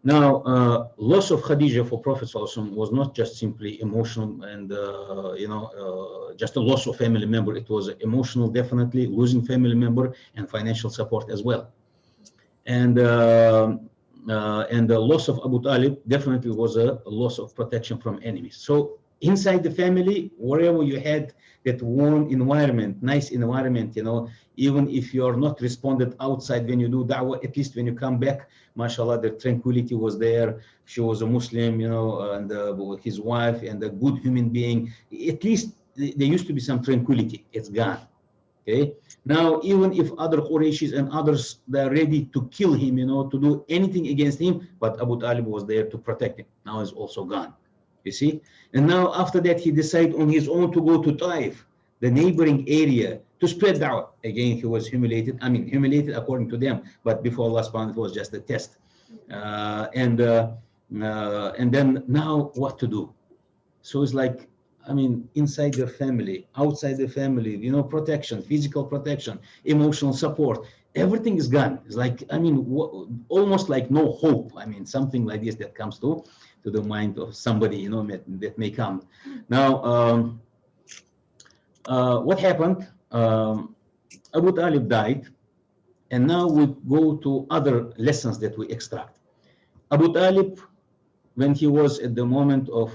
B: Now, loss of Khadija for Prophet ﷺ was not just simply emotional and, just a loss of family member. It was emotional, definitely, losing family member and financial support as well. And and the loss of Abu Talib definitely was a loss of protection from enemies. So inside the family, wherever you had that warm environment, nice environment, you know, even if you're not responded outside when you do da'wah, at least when you come back, mashallah, the tranquility was there. She was a Muslim, you know, and his wife, and a good human being. At least there used to be some tranquility. It's gone. Okay. Now, even if other Qurayshis and others, they're ready to kill him, you know, to do anything against him, but Abu Talib was there to protect him. Now he's also gone. You see? And now after that, he decided on his own to go to Taif, the neighboring area, to spread da'wah. Again, he was humiliated. I mean, humiliated according to them, but before Allah subhanahu wa ta'ala, it was just a test. And then now what to do? So it's like, I mean, inside their family, outside the family, you know, protection, physical protection, emotional support, everything is gone. It's like, I mean, almost like no hope. I mean, something like this that comes to the mind of somebody, you know, that may come. Now, what happened? Abu Talib died, and now we go to other lessons that we extract. Abu Talib, when he was at the moment of,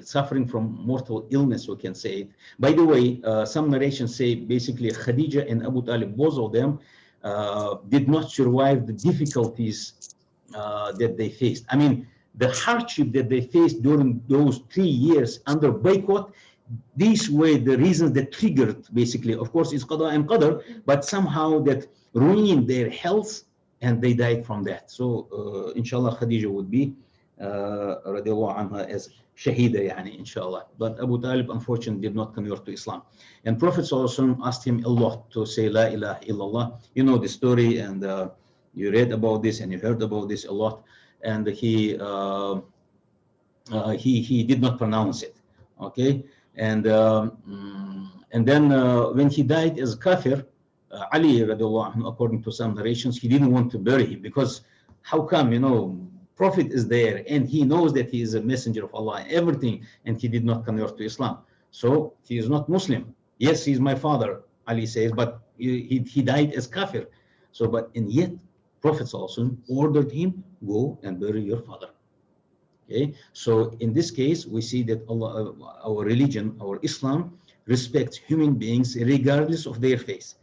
B: suffering from mortal illness, we can say it. By the way, some narrations say basically Khadija and Abu Talib, both of them, did not survive the difficulties that they faced. I mean, the hardship that they faced during those 3 years under boycott, these were the reasons that triggered, basically, of course, it's qada and qadar, but somehow that ruined their health, and they died from that. So, inshallah, Khadija would be radiallahu anha as shahida, yani, inshallah. But Abu Talib, unfortunately, did not convert to Islam. And Prophet ﷺ asked him a lot to say La ilaha illallah. You know the story, and you read about this and you heard about this a lot. And he did not pronounce it. Okay, and then when he died as Kafir, Ali radiallahu anhu, according to some narrations, he didn't want to bury him, because how come, you know, Prophet is there and he knows that he is a messenger of Allah and everything, and he did not convert to Islam. So he is not Muslim. Yes, he is my father, Ali says, but he died as Kafir. So, and yet Prophet ﷺ ordered him, go and bury your father. Okay, so in this case, we see that Allah, our religion, our Islam, respects human beings regardless of their faith.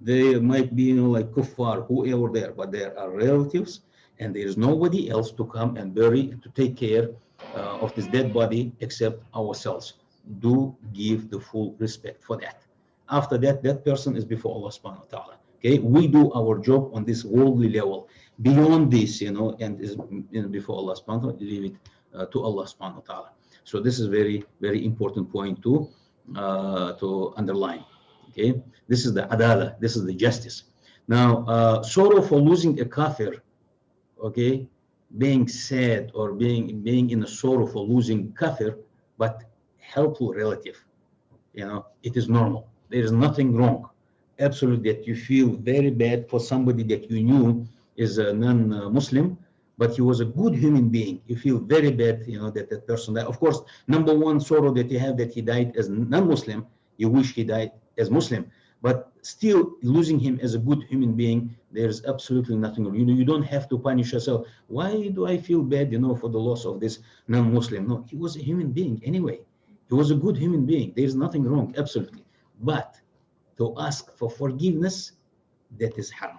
B: They might be, you know, like kuffar, whoever they are, but they are relatives, and there is nobody else to come and bury, to take care of this dead body except ourselves. Do give the full respect for that. After that, that person is before Allah subhanahu wa ta'ala. Okay, we do our job on this worldly level. Beyond this, you know, and is, you know, before Allah subhanahu wa ta'ala, leave it to Allah subhanahu wa ta'ala. So this is very, very important point to underline. Okay, this is the adalah, this is the justice. Now, sorrow for losing a kafir, okay, being sad or being in a sorrow for losing kafir, but helpful relative, you know, it is normal. There is nothing wrong. Absolutely, that you feel very bad for somebody that you knew is a non-Muslim, but he was a good human being. You feel very bad, you know, that that person died. Of course, number one sorrow that you have, that he died as non-Muslim. You wish he died as Muslim, but still losing him as a good human being, there's absolutely nothing wrong. You know, you don't have to punish yourself. Why do I feel bad, you know, for the loss of this non-Muslim? No, he was a human being anyway. He was a good human being. There's nothing wrong, absolutely. But to ask for forgiveness, that is haram.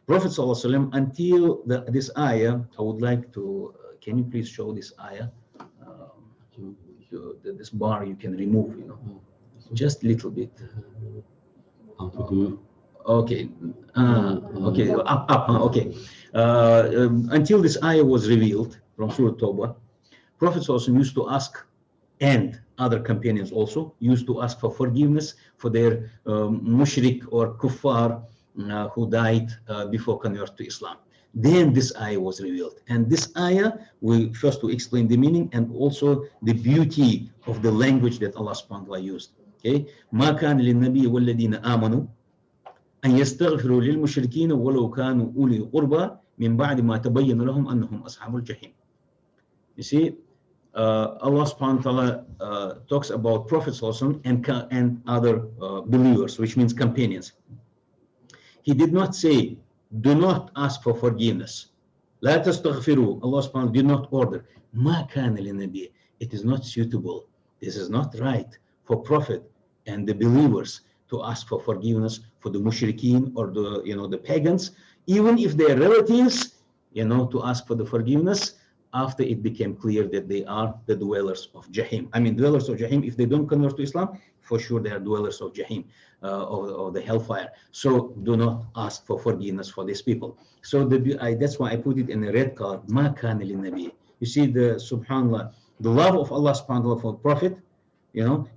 B: Prophet ﷺ, until this ayah, I would like to, can you please show this ayah? This bar you can remove, you know, just a little bit. Okay, okay, up, okay. Until this ayah was revealed from Surah Tawbah, Prophet ﷺ used to ask, and other companions also used to ask for forgiveness for their mushrik or kuffar who died before convert to Islam. Then this ayah was revealed, and this ayah will first to explain the meaning and also the beauty of the language that Allah subhanahu wa ta'ala used. Okay, ما كان للنبي والذين آمنوا أن يستغفروا للمشركين ولو كانوا أولي قربى من بعد ما تبين لهم أنهم أصحاب الجحيم. You see, Allah subhanahu wa ta'ala talks about Prophet ﷺ and other believers, which means companions. He did not say, do not ask for forgiveness لا تستغفروا. Allah subhanahu wa ta'ala did not order. ما كان للنبي. It is not suitable. This is not right for Prophet and the believers to ask for forgiveness for the mushrikeen or the, the pagans, even if they are relatives, to ask for the forgiveness after it became clear that they are the dwellers of Jahim. I mean, dwellers of Jahim, if they don't convert to Islam, for sure they are dwellers of Jahim, of the hellfire. So do not ask for forgiveness for these people. So that's why I put it in a red card. Ma kana lin nabi. You see, subhanallah, the love of Allah subhanahu wa ta'ala for Prophet,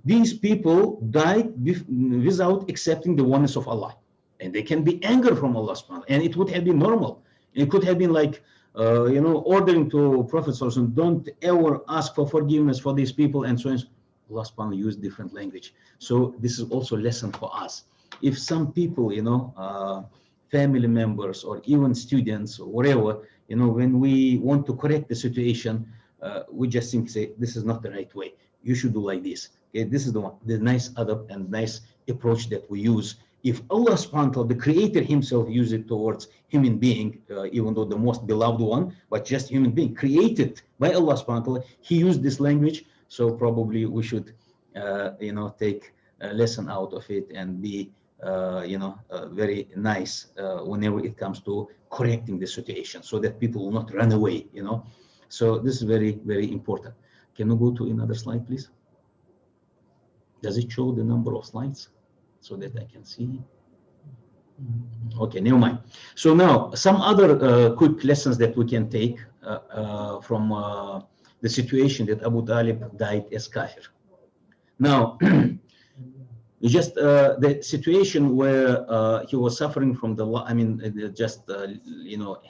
B: these people died without accepting the oneness of Allah. And they can be anger from Allah subhanahu wa ta'ala. And it would have been normal. It could have been like, ordering to Prophet don't ever ask for forgiveness for these people and so on. Allah subhanahu wa ta'ala used different language. So this is also a lesson for us. If some people, family members or even students or whatever, when we want to correct the situation, we just simply say, this is not the right way. You should do like this. Okay, this is the nice adab and nice approach that we use. If Allah subhanahu wa ta'ala, the creator himself, used it towards human being, even though the most beloved one, but just human being created by Allah subhanahu wa ta'ala, he used this language. So probably we should, take a lesson out of it and be, very nice whenever it comes to correcting the situation, so that people will not run away, So this is very, very important. Can we go to another slide, please? Does it show the number of slides so that I can see? Okay, never mind. So now some other quick lessons that we can take from the situation that Abu Talib died as Kafir. Now, just the situation where he was suffering from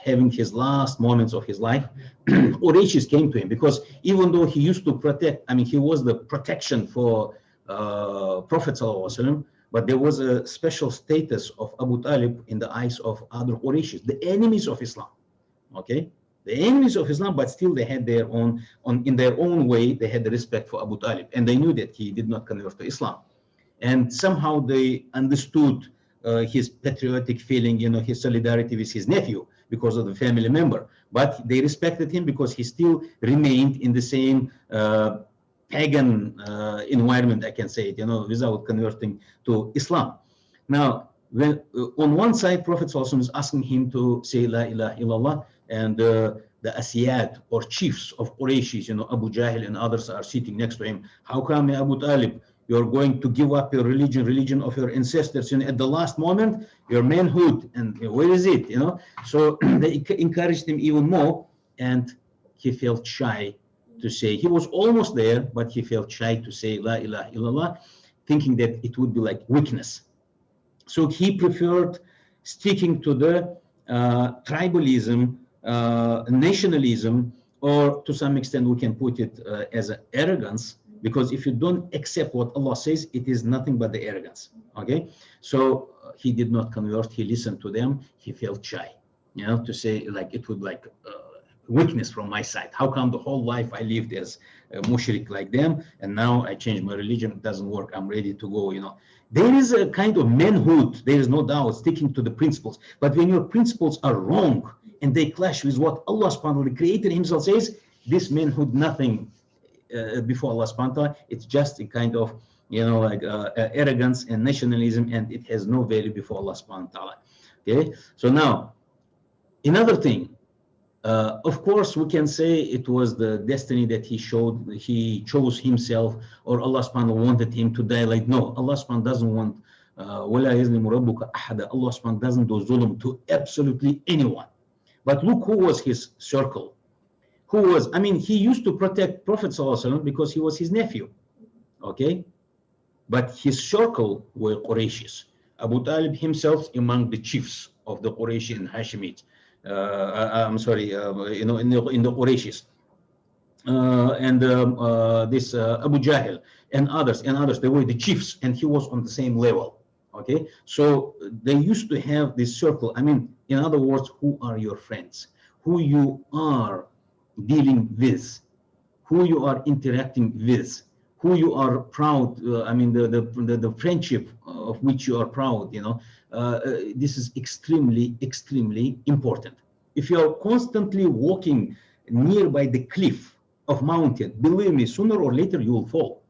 B: having his last moments of his life, Quraysh came to him, because even though he used to protect, he was the protection for Prophet ﷺ, but there was a special status of Abu Talib in the eyes of other Quraysh, the enemies of Islam. Okay, the enemies of Islam, but still they had their own, in their own way, they had the respect for Abu Talib, and they knew that he did not convert to Islam. And somehow they understood his patriotic feeling, his solidarity with his nephew because of the family member. But they respected him because he still remained in the same pagan environment, I can say it, without converting to Islam. Now, when on one side, Prophet ﷺ is asking him to say La ilaha illallah, and the Asiyad or chiefs of Quraysh, Abu Jahl and others are sitting next to him. How come, Abu Talib, you're going to give up your religion of your ancestors, at the last moment, your manhood, and where is it, So they encouraged him even more, and he felt shy to say. He was almost there, but he felt shy to say La ilaha illallah, thinking that it would be like weakness. So he preferred sticking to the tribalism, nationalism, or to some extent we can put it as an arrogance, because if you don't accept what Allah says, it is nothing but the arrogance. Okay, so he did not convert. He listened to them. He felt shy, to say like it would like weakness from my side. How come the whole life I lived as a mushrik like them, and now I changed my religion? It doesn't work. I'm ready to go. There is a kind of manhood. There is no doubt sticking to the principles. But when your principles are wrong and they clash with what Allah subhanahu wa ta'ala, the Creator Himself, says, this manhood nothing before Allah subhanahu wa ta'ala. It's just a kind of arrogance and nationalism, and it has no value before Allah subhanahu wa ta'ala. Okay, so now another thing, of course we can say it was the destiny that he chose himself, or Allah subhanahu wa ta'ala wanted him to die. Like, no, Allah subhanahu wa ta'ala doesn't want وَلَا يَظْلِمُ رَبُّكَ أَحَدًا. Allah subhanahu wa ta'ala doesn't do zulm to absolutely anyone. But look who was his circle. He used to protect Prophet ﷺ because he was his nephew, okay? But his circle were Qurayshis. Abu Talib himself among the chiefs of the Quraysh and Hashemite. In the Qurayshis. This Abu Jahl and others, they were the chiefs, and he was on the same level, okay? So they used to have this circle. In other words, who are your friends? Who you are dealing with, who you are interacting with, who you are proud, the friendship of which you are proud, this is extremely, extremely important. If you are constantly walking nearby the cliff of mountain, believe me, sooner or later you will fall.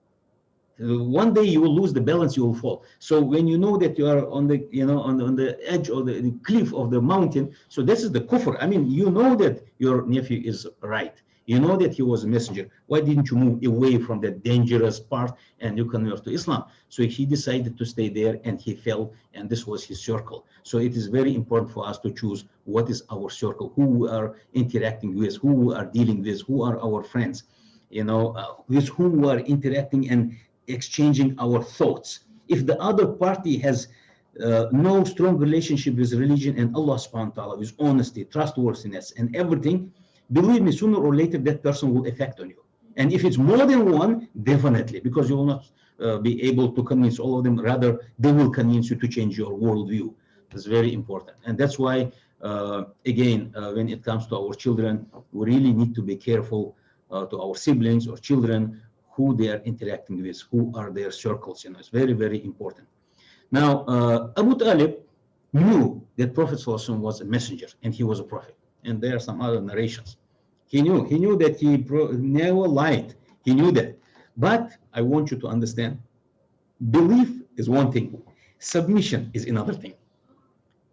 B: One day you will lose the balance, you will fall. So when you know that you are on the, on the edge of the cliff of the mountain, so this is the kufr. I mean, you know that your nephew is right. You know that he was a messenger. Why didn't you move away from that dangerous part and you convert to Islam? So he decided to stay there and he fell, and this was his circle. So it is very important for us to choose what is our circle, who we are interacting with, who we are dealing with, who are our friends, with whom we are interacting and exchanging our thoughts. If the other party has no strong relationship with religion and Allah subhanahu wa ta'ala, with honesty, trustworthiness and everything, believe me, sooner or later that person will affect on you. And if it's more than one, definitely, because you will not be able to convince all of them, rather they will convince you to change your worldview. That's very important. And that's why, again, when it comes to our children, we really need to be careful to our siblings or children, who they are interacting with, who are their circles. It's very, very important. Now, Abu Talib knew that Prophet ﷺ was a messenger and he was a prophet. And there are some other narrations. He knew that he never lied. He knew that. But I want you to understand, belief is one thing, submission is another thing.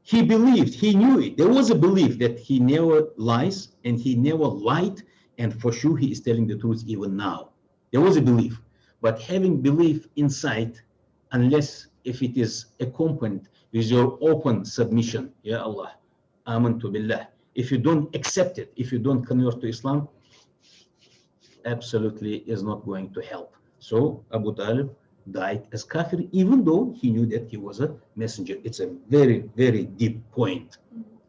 B: He believed, he knew it. There was a belief that he never lies and he never lied, and for sure he is telling the truth even now. There was a belief, but having belief inside, unless if it is accompanied with your open submission, Ya Allah, amantu billah. If you don't accept it, if you don't convert to Islam, absolutely is not going to help. So Abu Talib died as Kafir, even though he knew that he was a messenger. It's a very, very deep point.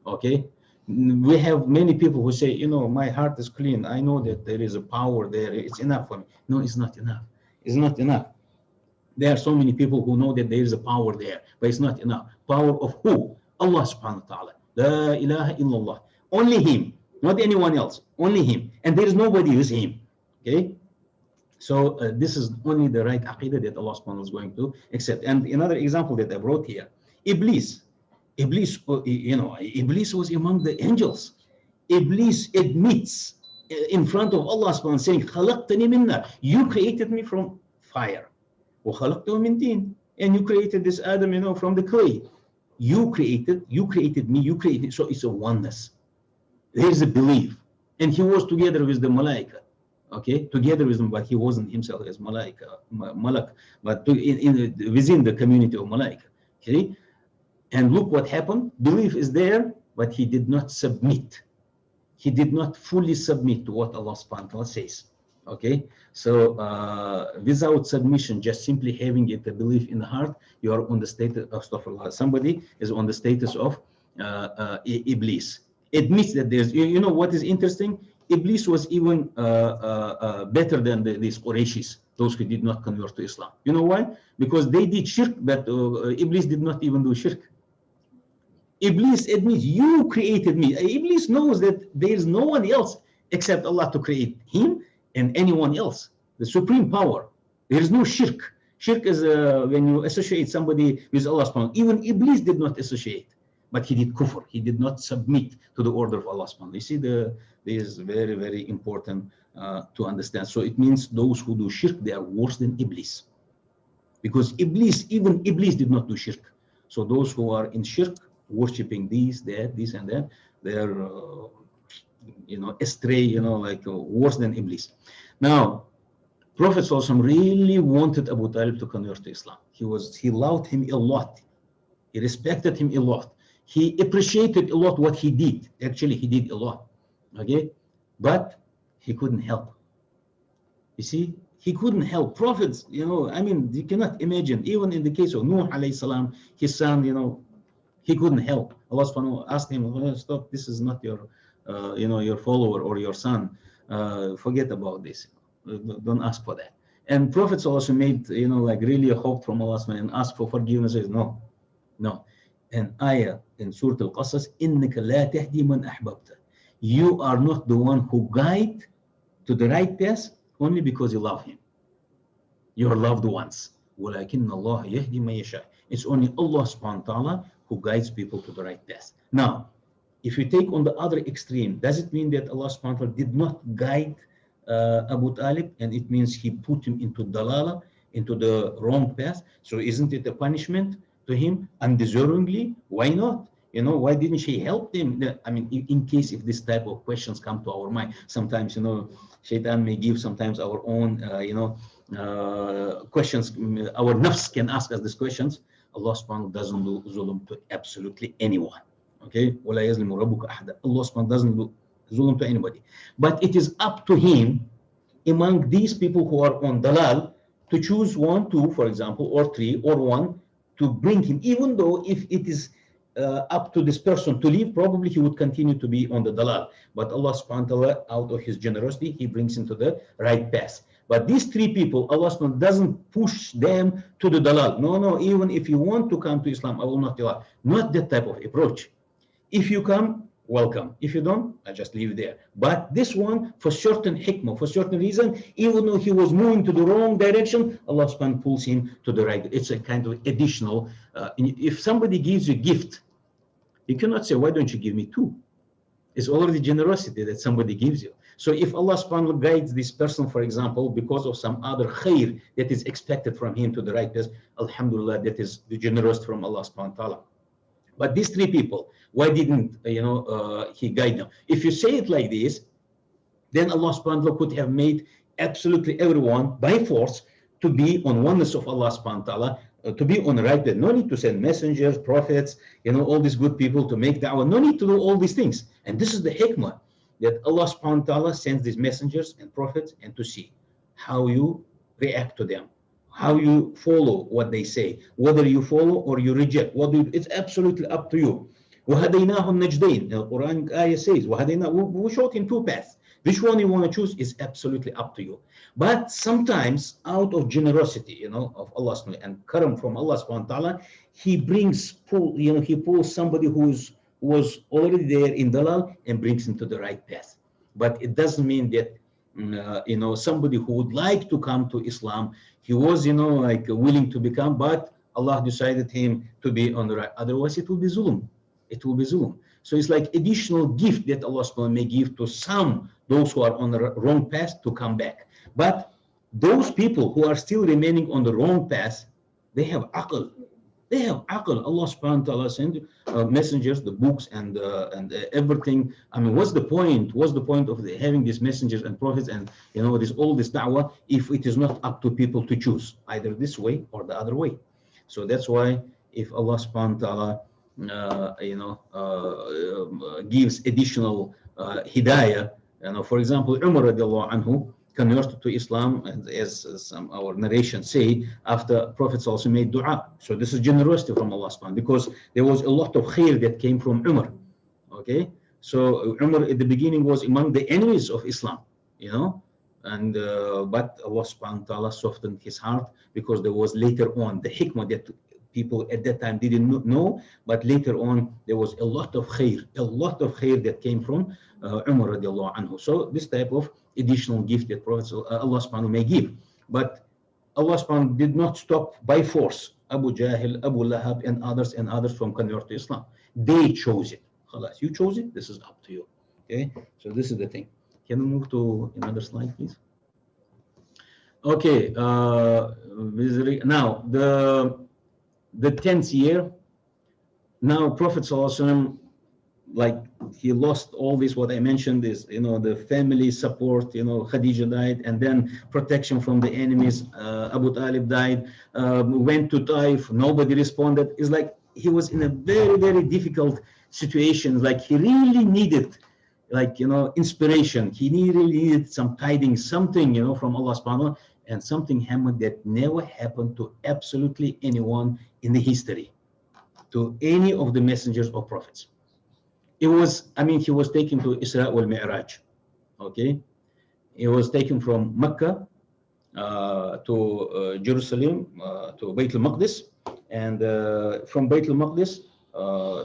B: Okay? We have many people who say, my heart is clean. I know that there is a power there. It's enough for me. No, it's not enough. It's not enough. There are so many people who know that there is a power there, but it's not enough. Power of who? Allah subhanahu wa ta'ala. La ilaha illallah. Only him, not anyone else. Only him. And there is nobody with him. Okay? So this is only the right aqidah that Allah subhanahu wa ta'ala is going to accept. And another example that I brought here, Iblis, Iblis was among the angels. Iblis admits in front of Allah subhanahu wa ta'ala, saying, "Khalaqtani min nar." You created me from fire. وَخَلَقْتَهُ مِن طِينٍ. And you created this Adam, from the clay. You created me, you created. So it's a oneness. There is a belief. And he was together with the Malaika. Okay, together with them, but he wasn't himself as Malak, but within the community of Malaika. Okay. And look what happened. Belief is there, but he did not submit. He did not fully submit to what Allah subhanahu wa ta'ala says. Okay, so without submission, just simply having it, a belief in the heart, you are on the status of astaghfirullah. Somebody is on the status of Iblis. Admits that there's, what is interesting? Iblis was even better than these Qurayshis, those who did not convert to Islam. You know why? Because they did shirk, but Iblis did not even do shirk. Iblis admits, you created me. Iblis knows that there is no one else except Allah to create him and anyone else. The supreme power. There is no shirk. Shirk is when you associate somebody with Allah subhanahu wa ta'ala. Even Iblis did not associate, but he did kufr. He did not submit to the order of Allah subhanahu wa ta'ala. You see, this is very, very important to understand. So it means those who do shirk, they are worse than Iblis. Because even Iblis did not do shirk. So those who are in shirk, worshipping this and that, they are, astray, worse than Iblis. Now, Prophet ﷺ really wanted Abu Talib to convert to Islam. He loved him a lot. He respected him a lot. He appreciated a lot what he did. Actually, he did a lot. Okay? But he couldn't help. You see? He couldn't help. Prophets, you cannot imagine. Even in the case of Nuh alayhi salam, his son, he couldn't help. Allah subhanahu wa ta'ala asked him, "Oh, stop, this is not your, your follower or your son. Forget about this. Don't ask for that." And prophets also made, really a hope from Allah and asked for forgiveness. Says, no. And ayah in Surah Al-Qasas, إِنَّكَ لَا تَهْدِي مَنْ أَحْبَبْتَ. You are not the one who guide to the right path only because you love him. Your loved ones. وَلَكِنَّ اللَّهَ يَهْدِي مَن يَشَاءُ. It's only Allah subhanahu wa ta'ala who guides people to the right path. Now, If you take on the other extreme, does it mean that Allah subhanahu wa ta'ala did not guide Abu Talib, and it means he put him into dalala, into the wrong path? So isn't it a punishment to him undeservingly? Why not? You know, why didn't she help him? I mean, in case if this type of questions come to our mind, sometimes, you know, Shaitan may give sometimes our own, questions. Our nafs can ask us these questions. Allah subhanahu wa ta'ala doesn't do zulm to absolutely anyone. Okay? Allah subhanahu wa ta'ala doesn't do zulm to anybody. But it is up to him, among these people who are on dalal, to choose 1, 2, for example, or 3, or 1, to bring him, even though if it is up to this person to leave, probably he would continue to be on the dalal. But Allah subhanahu wa ta'ala, out of his generosity, he brings him to the right path. But these 3 people, Allah subhanahu wa ta'ala doesn't push them to the dalal. No, even if you want to come to Islam, I will not allow. Not that type of approach. If you come, welcome. If you don't, I just leave there. But this one, for certain hikmah, for certain reason, even though he was moving to the wrong direction, Allah subhanahu wa ta'ala pulls him to the right. It's a kind of additional. If somebody gives you a gift, you cannot say, why don't you give me 2? It's already generosity that somebody gives you. So if Allah subhanahu wa ta'ala guides this person, for example, because of some other khair that is expected from him to the right path, alhamdulillah, that is the generosity from Allah subhanahu wa ta'ala. But these 3 people, why didn't he guide them? If you say it like this, then Allah subhanahu wa ta'ala could have made absolutely everyone by force to be on oneness of Allah subhanahu wa ta'ala, to be on the right path. No need to send messengers, prophets, all these good people to make da'wah. No need to do all these things. And this is the hikmah, that Allah subhanahu wa ta'ala sends these messengers and prophets, and to see how you react to them, how you follow what they say, whether you follow or you reject. It's absolutely up to you. وَهَدَيْنَاهُ النَّجْدَيْنِ. The Quran ayah says, we showed him 2 paths. Which one you want to choose is absolutely up to you. But sometimes, out of generosity, of Allah and karam from Allah subhanahu wa ta'ala, he pulls somebody who was already there in dalal and brings him to the right path. But it doesn't mean that somebody who would like to come to Islam, he was willing to become, but Allah decided him to be on the right. Otherwise, it will be zulm. It will be zulm. So it's like additional gift that Allah subhanahu wa ta'ala may give to those who are on the wrong path, to come back. But those people who are still remaining on the wrong path, they have aql. They have aql. Allah subhanahu wa ta'ala sent messengers, the books, and everything. I mean, what's the point? What's the point of having these messengers and prophets and all this da'wah if it is not up to people to choose either this way or the other way? So that's why if Allah subhanahu wa ta'ala gives additional hidayah, for example, Umar radiallahu anhu converted to Islam, and as some our narrations say, after Prophet also made dua. So this is generosity from Allah subhanahu, because there was a lot of khair that came from Umar. Okay, so Umar at the beginning was among the enemies of Islam, and but Allah subhanahu wa ta'ala softened his heart, because there was later on the hikmah that people at that time didn't know, but later on there was a lot of khair that came from Umar radiallahu anhu. So this type of additional gift that Prophet Allah subhanahu wa ta'ala may give. But Allah subhanahu wa ta'ala did not stop by force Abu Jahl, Abu Lahab, and others from convert to Islam. They chose it. Khalas, you chose it, this is up to you. Okay, so this is the thing. Can we move to another slide, please? Okay, now the 10th year, now Prophet sallallahu alaihi wasallam, like he lost all this, what I mentioned is, the family support, Khadija died, and then protection from the enemies, Abu Talib died, went to Taif, nobody responded. It's like he was in a very, very difficult situation. Like he really needed, inspiration. He really needed some tidings, something, from Allah subhanahu wa ta'ala, and something happened that never happened to absolutely anyone in the history, to any of the messengers or prophets. He was taken to Isra wal Mi'raj. Okay, he was taken from Mecca to Jerusalem, to Bayt al-Maqdis, and from Bayt al-Maqdis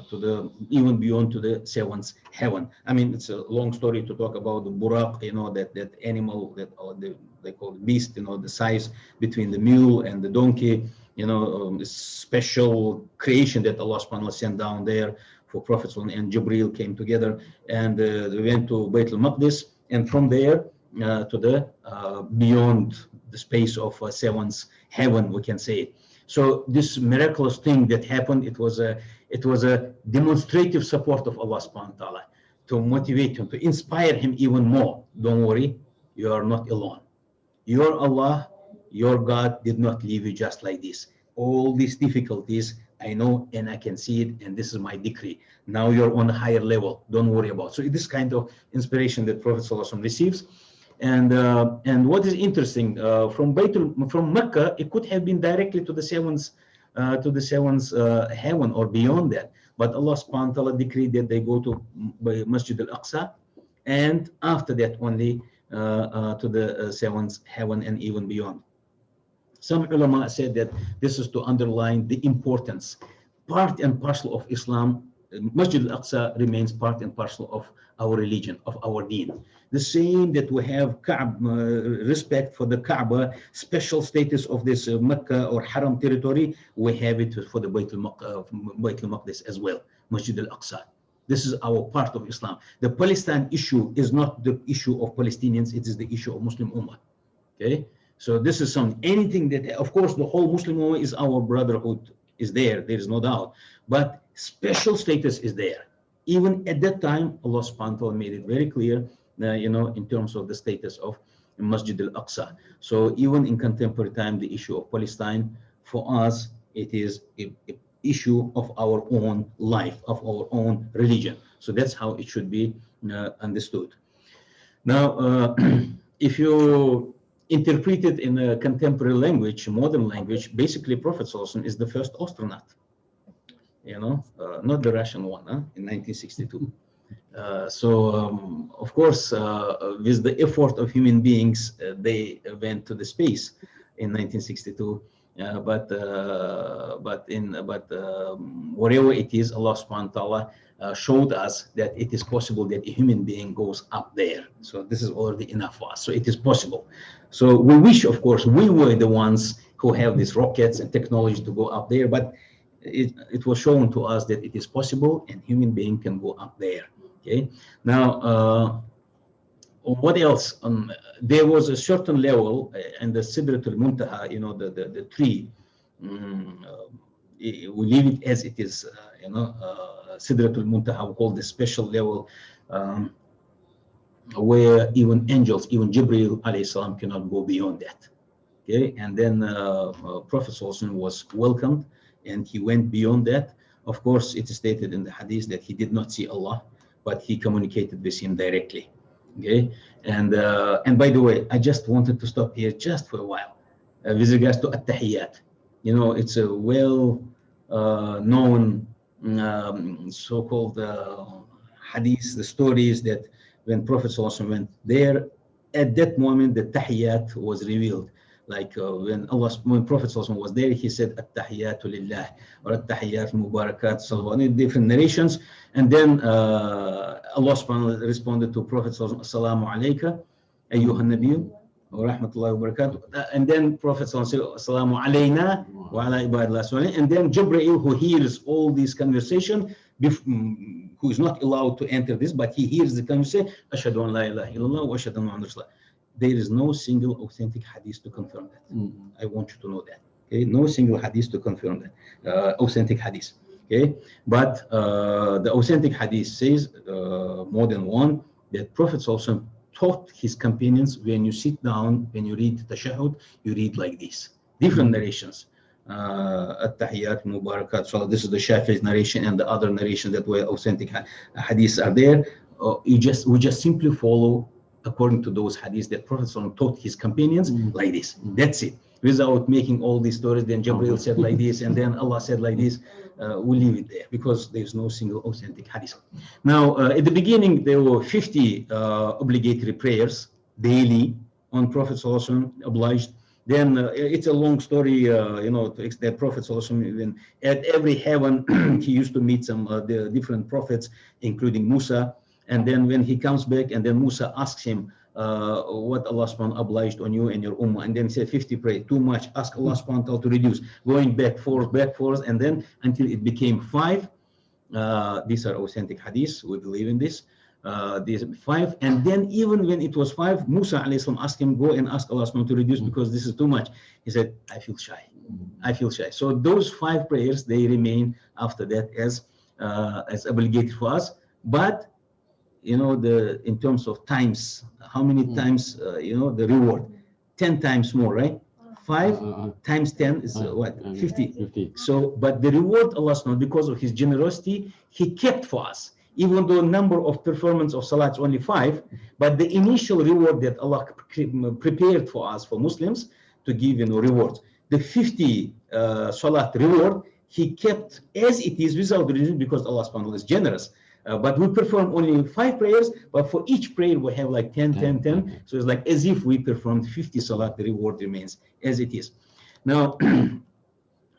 B: to even beyond to the 7th heaven. I mean, it's a long story to talk about the buraq, that animal that they call it beast, the size between the mule and the donkey. special creation that Allah subhanahu wa ta'ala sent down there for Prophet and Jibril came together, and they went to Bayt al-Maqdis, and from there to the beyond the space of seventh heaven, we can say. So this miraculous thing that happened, it was a demonstrative support of Allah subhanahu wa ta'ala to motivate him, to inspire him even more. Don't worry, you are not alone. Your Allah, your God did not leave you just like this. All these difficulties, I know and I can see it, and this is my decree. Now you're on a higher level. Don't worry about it. So this kind of inspiration that Prophet ﷺ receives. And what is interesting, from Mecca, it could have been directly to the seventh heaven or beyond that. But Allah subhanahu wa ta'ala decreed that they go to Masjid al-Aqsa, and after that only to the seventh heaven and even beyond. Some ulama said that this is to underline the importance. Part and parcel of Islam, Masjid al-Aqsa remains part and parcel of our religion, of our deen. The same that we have respect for the Kaaba, special status of this Mecca or Haram territory, we have it for the Bayt al-Maqdis as well, Masjid al-Aqsa. This is our part of Islam. The Palestine issue is not the issue of Palestinians, it is the issue of Muslim Ummah. Okay? So this is anything that, of course, the whole Muslim Ummah is our brotherhood, is there is no doubt. But special status is there. Even at that time, Allah subhanahu wa ta'ala made it very clear, in terms of the status of Masjid al-Aqsa. So even in contemporary time, the issue of Palestine, for us, it is a issue of our own life, of our own religion. So that's how it should be understood. Now, if you interpret it in a contemporary language, modern language, basically Prophet ﷺ is the first astronaut. Not the Russian one, in 1962. Of course, with the effort of human beings, they went to the space in 1962. But whatever it is, Allah subhanahu wa ta'ala showed us that it is possible that a human being goes up there. So this is already enough for us. So it is possible. So we wish, of course, we were the ones who have these rockets and technology to go up there, but it was shown to us that it is possible and human being can go up there. Okay. Now, what else? There was a certain level, and the Sidratul Muntaha, the tree. We leave it as it is. Sidratul Muntaha, we call the special level, where even angels, even Jibril alayhi salam, cannot go beyond that. Okay, and then Prophet ﷺ was welcomed, and he went beyond that. Of course, it is stated in the hadith that he did not see Allah, but he communicated with him directly. Okay, and by the way, I just wanted to stop here just for a while with regards to at-tahiyyat. It's a well known so-called hadith, the stories that when Prophet ﷺ went there, at that moment the tahiyyat was revealed. Like when Prophet ﷺ was there, he said at-tahiyyatu lillah or at-tahiyyat mubarakat, salawat, different narrations. And then Allah subhanahu wa ta'ala responded to Prophet ﷺ, assalamu alayka ayyuhan nabiyyu wa rahmatullahi wa barakatuh. And then Prophet ﷺ said, assalamu alayna wa ala ibadillah. And then Jibreel, who hears all these conversations, who is not allowed to enter this, but he hears the conversation, ashhadu an la ilaha illallah wa ashhadu anna Muhammadan rasulullah. There is no single authentic hadith to confirm that. I want you to know that. Okay, no single hadith to confirm that, authentic hadith. Okay, but the authentic hadith says, more than one, that Prophet ﷺ taught his companions, when you sit down, when you read tashahhud, you read like this. Different narrations. At-tahiyyat mubarakat. So this is the Shafi'i's narration, and the other narrations that were authentic hadiths are there. We just simply follow according to those hadiths that Prophet ﷺ taught his companions like this. That's it. Without making all these stories, then Jibreel said like this, and then Allah said like this. We'll leave it there because there's no single authentic hadith. Now, at the beginning, there were 50 obligatory prayers daily on Prophet ﷺ, obliged. Then it's a long story, that Prophet ﷺ, even at every heaven, he used to meet some the different prophets, including Musa. And then when he comes back, and then Musa asks him, what Allah subhanahu wa ta'ala obliged on you and your ummah, and then say 50 pray, too much, ask Allah subhanahu wa ta'ala to reduce, going back, forth, and then until it became 5. These are authentic hadiths, we believe in this. These 5, and then even when it was 5, Musa alayhi salam asked him, go and ask Allah subhanahu wa ta'ala to reduce because this is too much. He said, I feel shy. I feel shy. So those 5 prayers, they remain after that as obligatory for us. But you know, in terms of times, how many times, you know, the reward, 10 times more, right? 5 times 10 is what? 50. So, but the reward Allah subhanahu wa ta'ala, because of His generosity, He kept for us. Even though number of performance of salat is only 5, but the initial reward that Allah prepared for us, for Muslims, to give, you know, rewards. The 50 salat reward, He kept as it is without reason because Allah subhanahu wa ta'ala is generous. But we perform only 5 prayers, but for each prayer we have like 10. So it's like as if we performed 50 salat, the reward remains as it is. Now,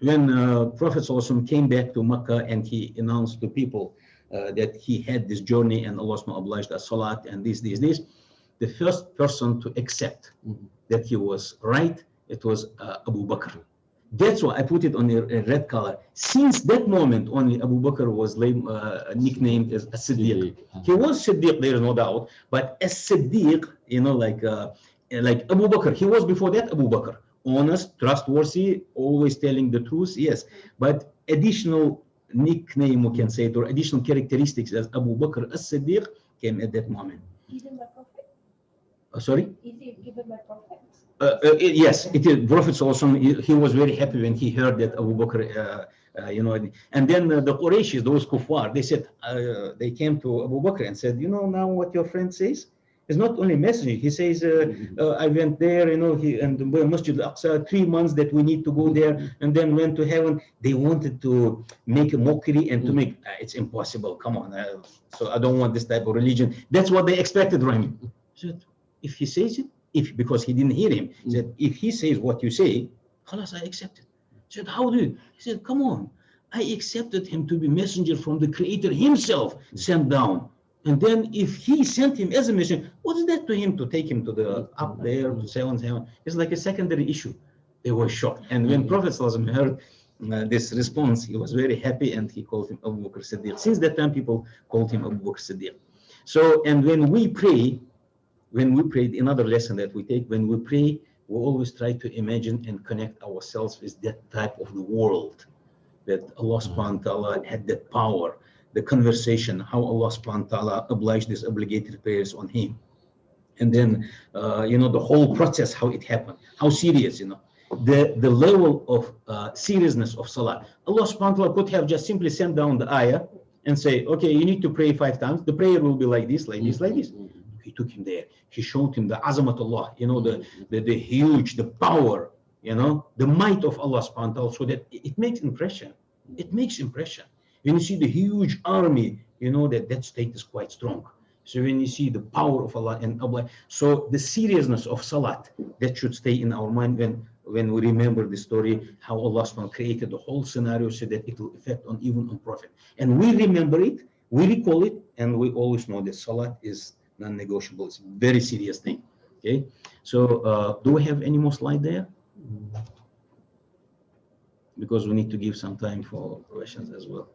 B: when Prophet ﷺ came back to Mecca and he announced to people that he had this journey and Allah subhanahu wa ta'ala obliged us salat and this, the first person to accept that he was right, it was Abu Bakr. That's why I put it on a red color. Since that moment, only Abu Bakr was nicknamed as As-Siddiq. He was Siddiq, there is no doubt, but As-Siddiq, you know, like Abu Bakr, he was before that Abu Bakr. Honest, trustworthy, always telling the truth, yes. But additional nickname, we can say it, or additional characteristics as Abu Bakr As-Siddiq came at that moment.
G: Given by Prophet?
B: Sorry?
G: Is it given by Prophet?
B: Yes, it is. Prophet also, he was very happy when he heard that Abu Bakr, you know, and then the Qurayshis, those kuffar, they said, they came to Abu Bakr and said, you know, now what your friend says is not only messenger. He says, I went there, you know, and the Masjid al-Aqsa, 3 months that we need to go there, and then went to heaven. They wanted to make a mockery and to make, it's impossible, come on. So I don't want this type of religion. That's what they expected from him. He said, if he says it, because he didn't hear him, he said, if he says what you say, khalas, I accept it. He said, how do you? He said, come on, I accepted him to be messenger from the Creator himself sent down. And then if he sent him as a messenger, what is that to him to take him to the up there to heaven? It's like a secondary issue. They were shocked. And when Prophet ﷺ heard this response, he was very happy and he called him Abu Bakr Siddiq. Since that time, people called him Abu Bakr Siddiq. So, and when we pray, another lesson that we take, when we pray, we always try to imagine and connect ourselves with that type of the world, that Allah subhanahu wa ta'ala had that power, the conversation, how Allah subhanahu wa ta'ala obliged these obligatory prayers on him. And then, you know, the whole process, how it happened, how serious, you know, the level of seriousness of salah. Allah subhanahu wa ta'ala could have just simply sent down the ayah and say, okay, you need to pray 5 times. The prayer will be like this, like this, like this. He took him there. He showed him the azamatullah, you know, the huge, the power, you know, the might of Allah subhanahu wa ta'ala, so that it makes impression. It makes impression. When you see the huge army, you know that state is quite strong. So when you see the power of Allah and Allah, so the seriousness of salat, that should stay in our mind when we remember the story, how Allah subhanahu wa ta'ala created the whole scenario so that it will affect on even on Prophet. And we remember it, we recall it, and we always know that salat is non-negotiable. It's a very serious thing. Okay, so do we have any more slide there? Because we need to give some time for questions as well.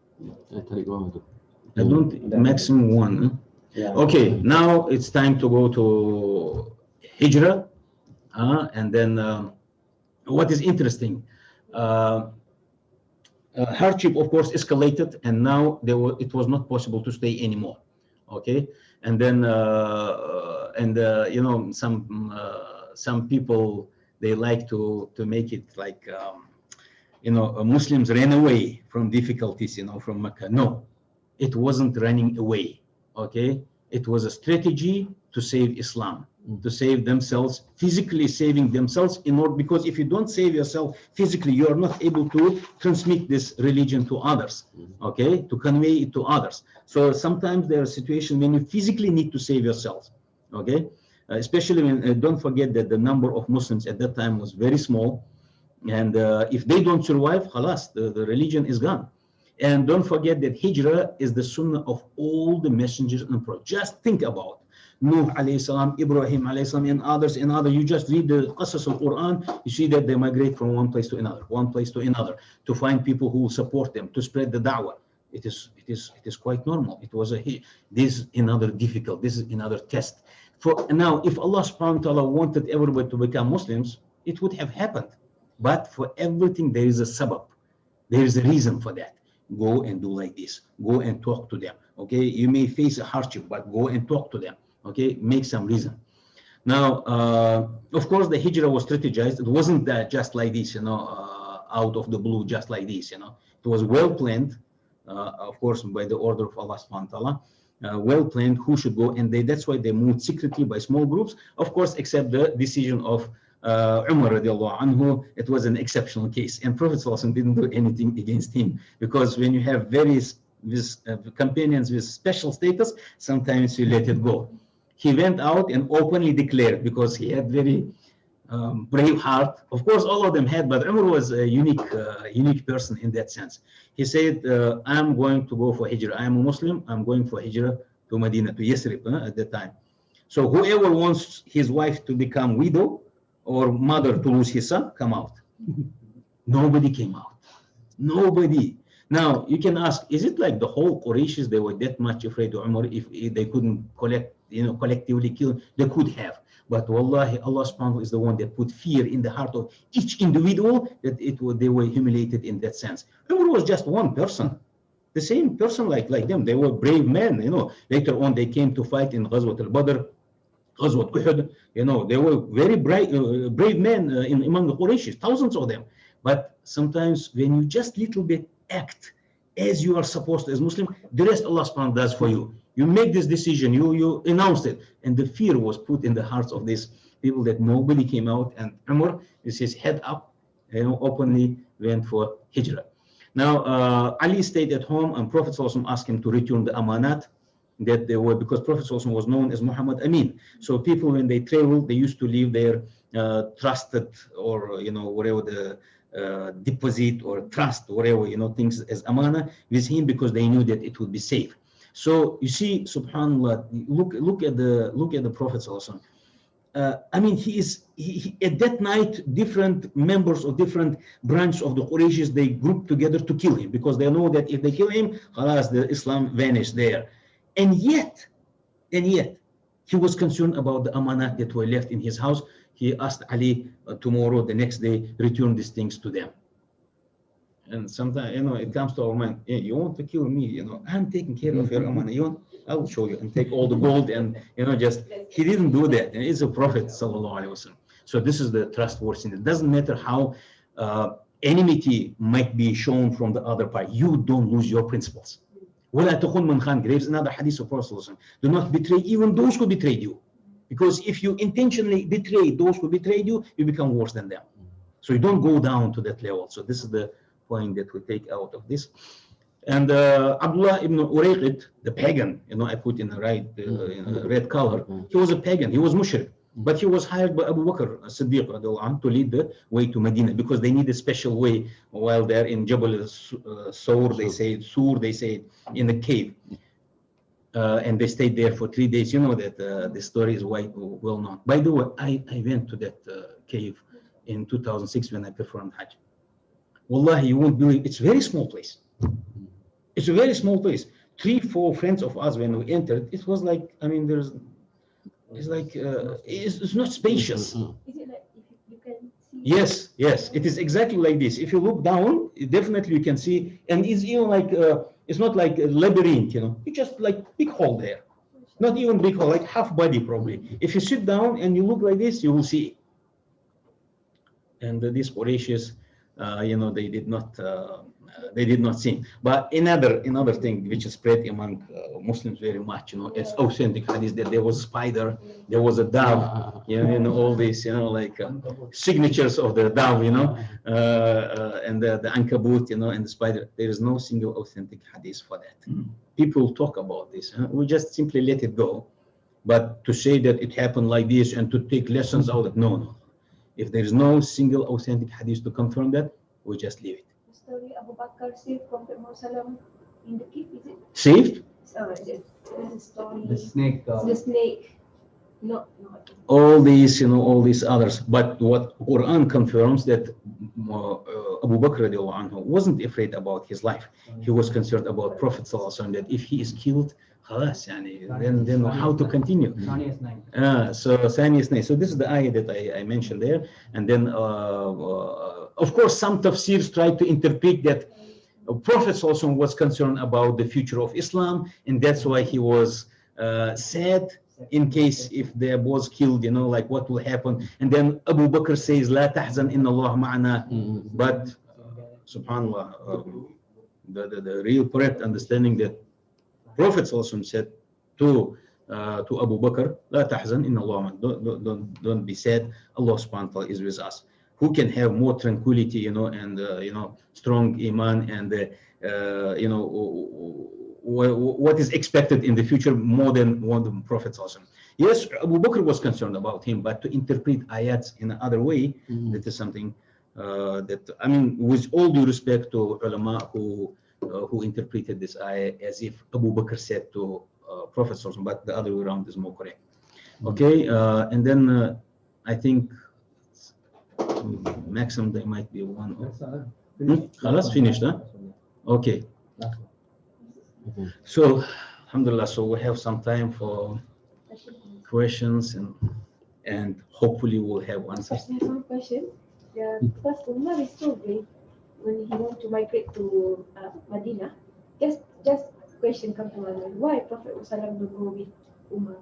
B: I don't, maximum 1. Huh?
C: Yeah.
B: Okay, now it's time to go to Hijrah, and then what is interesting, hardship of course escalated, and now it was not possible to stay anymore. Okay, and then you know, some people, they like to make it like you know, Muslims ran away from difficulties, you know, from Mecca. No, it wasn't running away. Okay, it was a strategy to save Islam, to save themselves, physically saving themselves, in order, because if you don't save yourself physically, you are not able to transmit this religion to others. Okay, to convey it to others. So sometimes there are situations when you physically need to save yourself. Okay, especially when don't forget that the number of Muslims at that time was very small, and if they don't survive, khalas, the religion is gone. And don't forget that Hijrah is the sunnah of all the messengers and prophets. Just think about Nuh alayhi salam, Ibrahim alayhi salam, and others and others. You just read the Qasas of Quran, you see that they migrate from one place to another, to find people who will support them, to spread the da'wah. It is quite normal. It was this is another difficult, this is another test. For now, if Allah subhanahu wa ta'ala wanted everybody to become Muslims, it would have happened. But for everything, there is a sabab. There is a reason for that. Go and do like this. Go and talk to them. Okay, you may face a hardship, but go and talk to them. Okay, make some reason. Now, of course, the hijrah was strategized. It wasn't just like this, out of the blue, just like this. It was well planned, of course, by the order of Allah subhanahu wa ta'ala. Well planned who should go, and that's why they moved secretly by small groups, of course, except the decision of Umar radiallahu anhu. It was an exceptional case, and Prophet didn't do anything against him, because when you have various companions with special status, sometimes you let it go. He went out and openly declared, because he had very brave heart. Of course, all of them had, but Umar was a unique person in that sense. He said, I'm going to go for hijrah. I am a Muslim. I'm going for hijrah to Medina, to Yathrib at that time. So whoever wants his wife to become widow or mother to lose his son, come out. Nobody came out. Nobody. Now, you can ask, is it like the whole Qurayshis, they were that much afraid of Umar? If they couldn't collectively kill him, they could have. But wallahi, Allah subhanahu wa ta'ala is the one that put fear in the heart of each individual, that they were humiliated in that sense. Umar was just one person. The same person like them. They were brave men, Later on, they came to fight in Ghazwat al-Badr, Ghazwat Uhud. They were very brave men among the Qurayshis, thousands of them. But sometimes when you just little bit act as you are supposed to as Muslim, the rest Allah subhanahu wa ta'ala does for you. You make this decision, you announce it, and the fear was put in the hearts of these people that nobody came out, and Umar, with his head up, openly went for hijrah. Now, Ali stayed at home, and Prophet asked him to return the amanat that they were, because Prophet was known as Muhammad Amin. So people, when they traveled, they used to leave their trusted, or whatever the deposit or trust, whatever, things as amana with him, because they knew that it would be safe. So you see, subhanallah, look at the Prophet also. He at that night, different members of different branches of the Qurayshis, they grouped together to kill him, because they know that if they kill him, khalas, the Islam vanished there. And yet, he was concerned about the amanat that were left in his house. He asked Ali, tomorrow, the next day, return these things to them. And sometimes, it comes to our mind, you want to kill me, I'm taking care of your amanah. I will show you, and take all the gold, and, he didn't do that. And it's a Prophet, sallallahu alaihi wasallam. So this is the trustworthiness. It doesn't matter how enmity might be shown from the other party. You don't lose your principles. وَلَا تَخُنْ مَنْ خَانَكَ. There's another hadith of Prophet sallallahu alaihi wasallam. Do not betray even those who betrayed you. Because if you intentionally betray those who betrayed you, you become worse than them. So you don't go down to that level. So this is the point that we take out of this. And Abdullah ibn Urayqit, the pagan, I put in the right red color, he was a pagan, he was mushrik, but he was hired by Abu Bakr Siddiq to lead the way to Medina, because they need a special way while they're in Jabal Sur, they say in the cave. And they stayed there for 3 days. You know that the story is well known. By the way, I went to that cave in 2006 when I performed Hajj. Wallahi, you won't believe, it's a very small place. It's a very small place. 3-4 friends of us, when we entered, it was like, it's not spacious.
G: Is it like you can see?
B: Yes, it is exactly like this. If you look down, definitely you can see, and it's even like, it's not like a labyrinth, it's just like big hole there. Not even big hole, like half body probably. If you sit down and you look like this, you will see. And these Qurayshis, they did not see. But another thing which is spread among Muslims very much, it's authentic hadith, that there was a spider, there was a dove, all these, signatures of the dove, and the ankabut, and the spider. There is no single authentic hadith for that. People talk about this. We just simply let it go. But to say that it happened like this and to take lessons out of it, no. If there is no single authentic hadith to confirm that, we just leave it.
G: The story Abu Bakr saved Prophet Muhammad in the cave, is it?
B: Saved?
G: There's a story.
H: The snake.
G: The snake. No.
B: all these, all these others. But what Quran confirms that Abu Bakr radiallahu anhu wasn't afraid about his life. He was concerned about Prophet sallallahu alaihi wasallam, that if he is killed, خلاص, then how to continue? So this is the ayah that I mentioned there. And then, of course, some tafsirs try to interpret that Prophet sallallahu alaihi wasallam was concerned about the future of Islam, and that's why he was sad in case if there was killed, like what will happen. And then Abu Bakr says, "La tahzan inna Allah ma'ana." But subhanallah, the real correct understanding that Prophet ﷺ said to Abu Bakr, "La tahzan inna Allah ma'ana." Don't be sad. Allah subhanahu wa ta'ala is with us. Who can have more tranquility, and strong iman, and what is expected in the future more than the Prophet ﷺ. Yes, Abu Bakr was concerned about him, but to interpret ayats in another way, that is something that, with all due respect to ulama who interpreted this ayah as if Abu Bakr said to Prophet ﷺ, but the other way around is more correct. Okay, and then I think maximum there might be one. Khalas, finished, huh? Okay. So, alhamdulillah, so we have some time for questions, and hopefully we'll have answers.
G: There's one question. Because Umar is so brave when he want to migrate to Medina. Just question come to my mind. Why Prophet ﷺ don't go with Umar?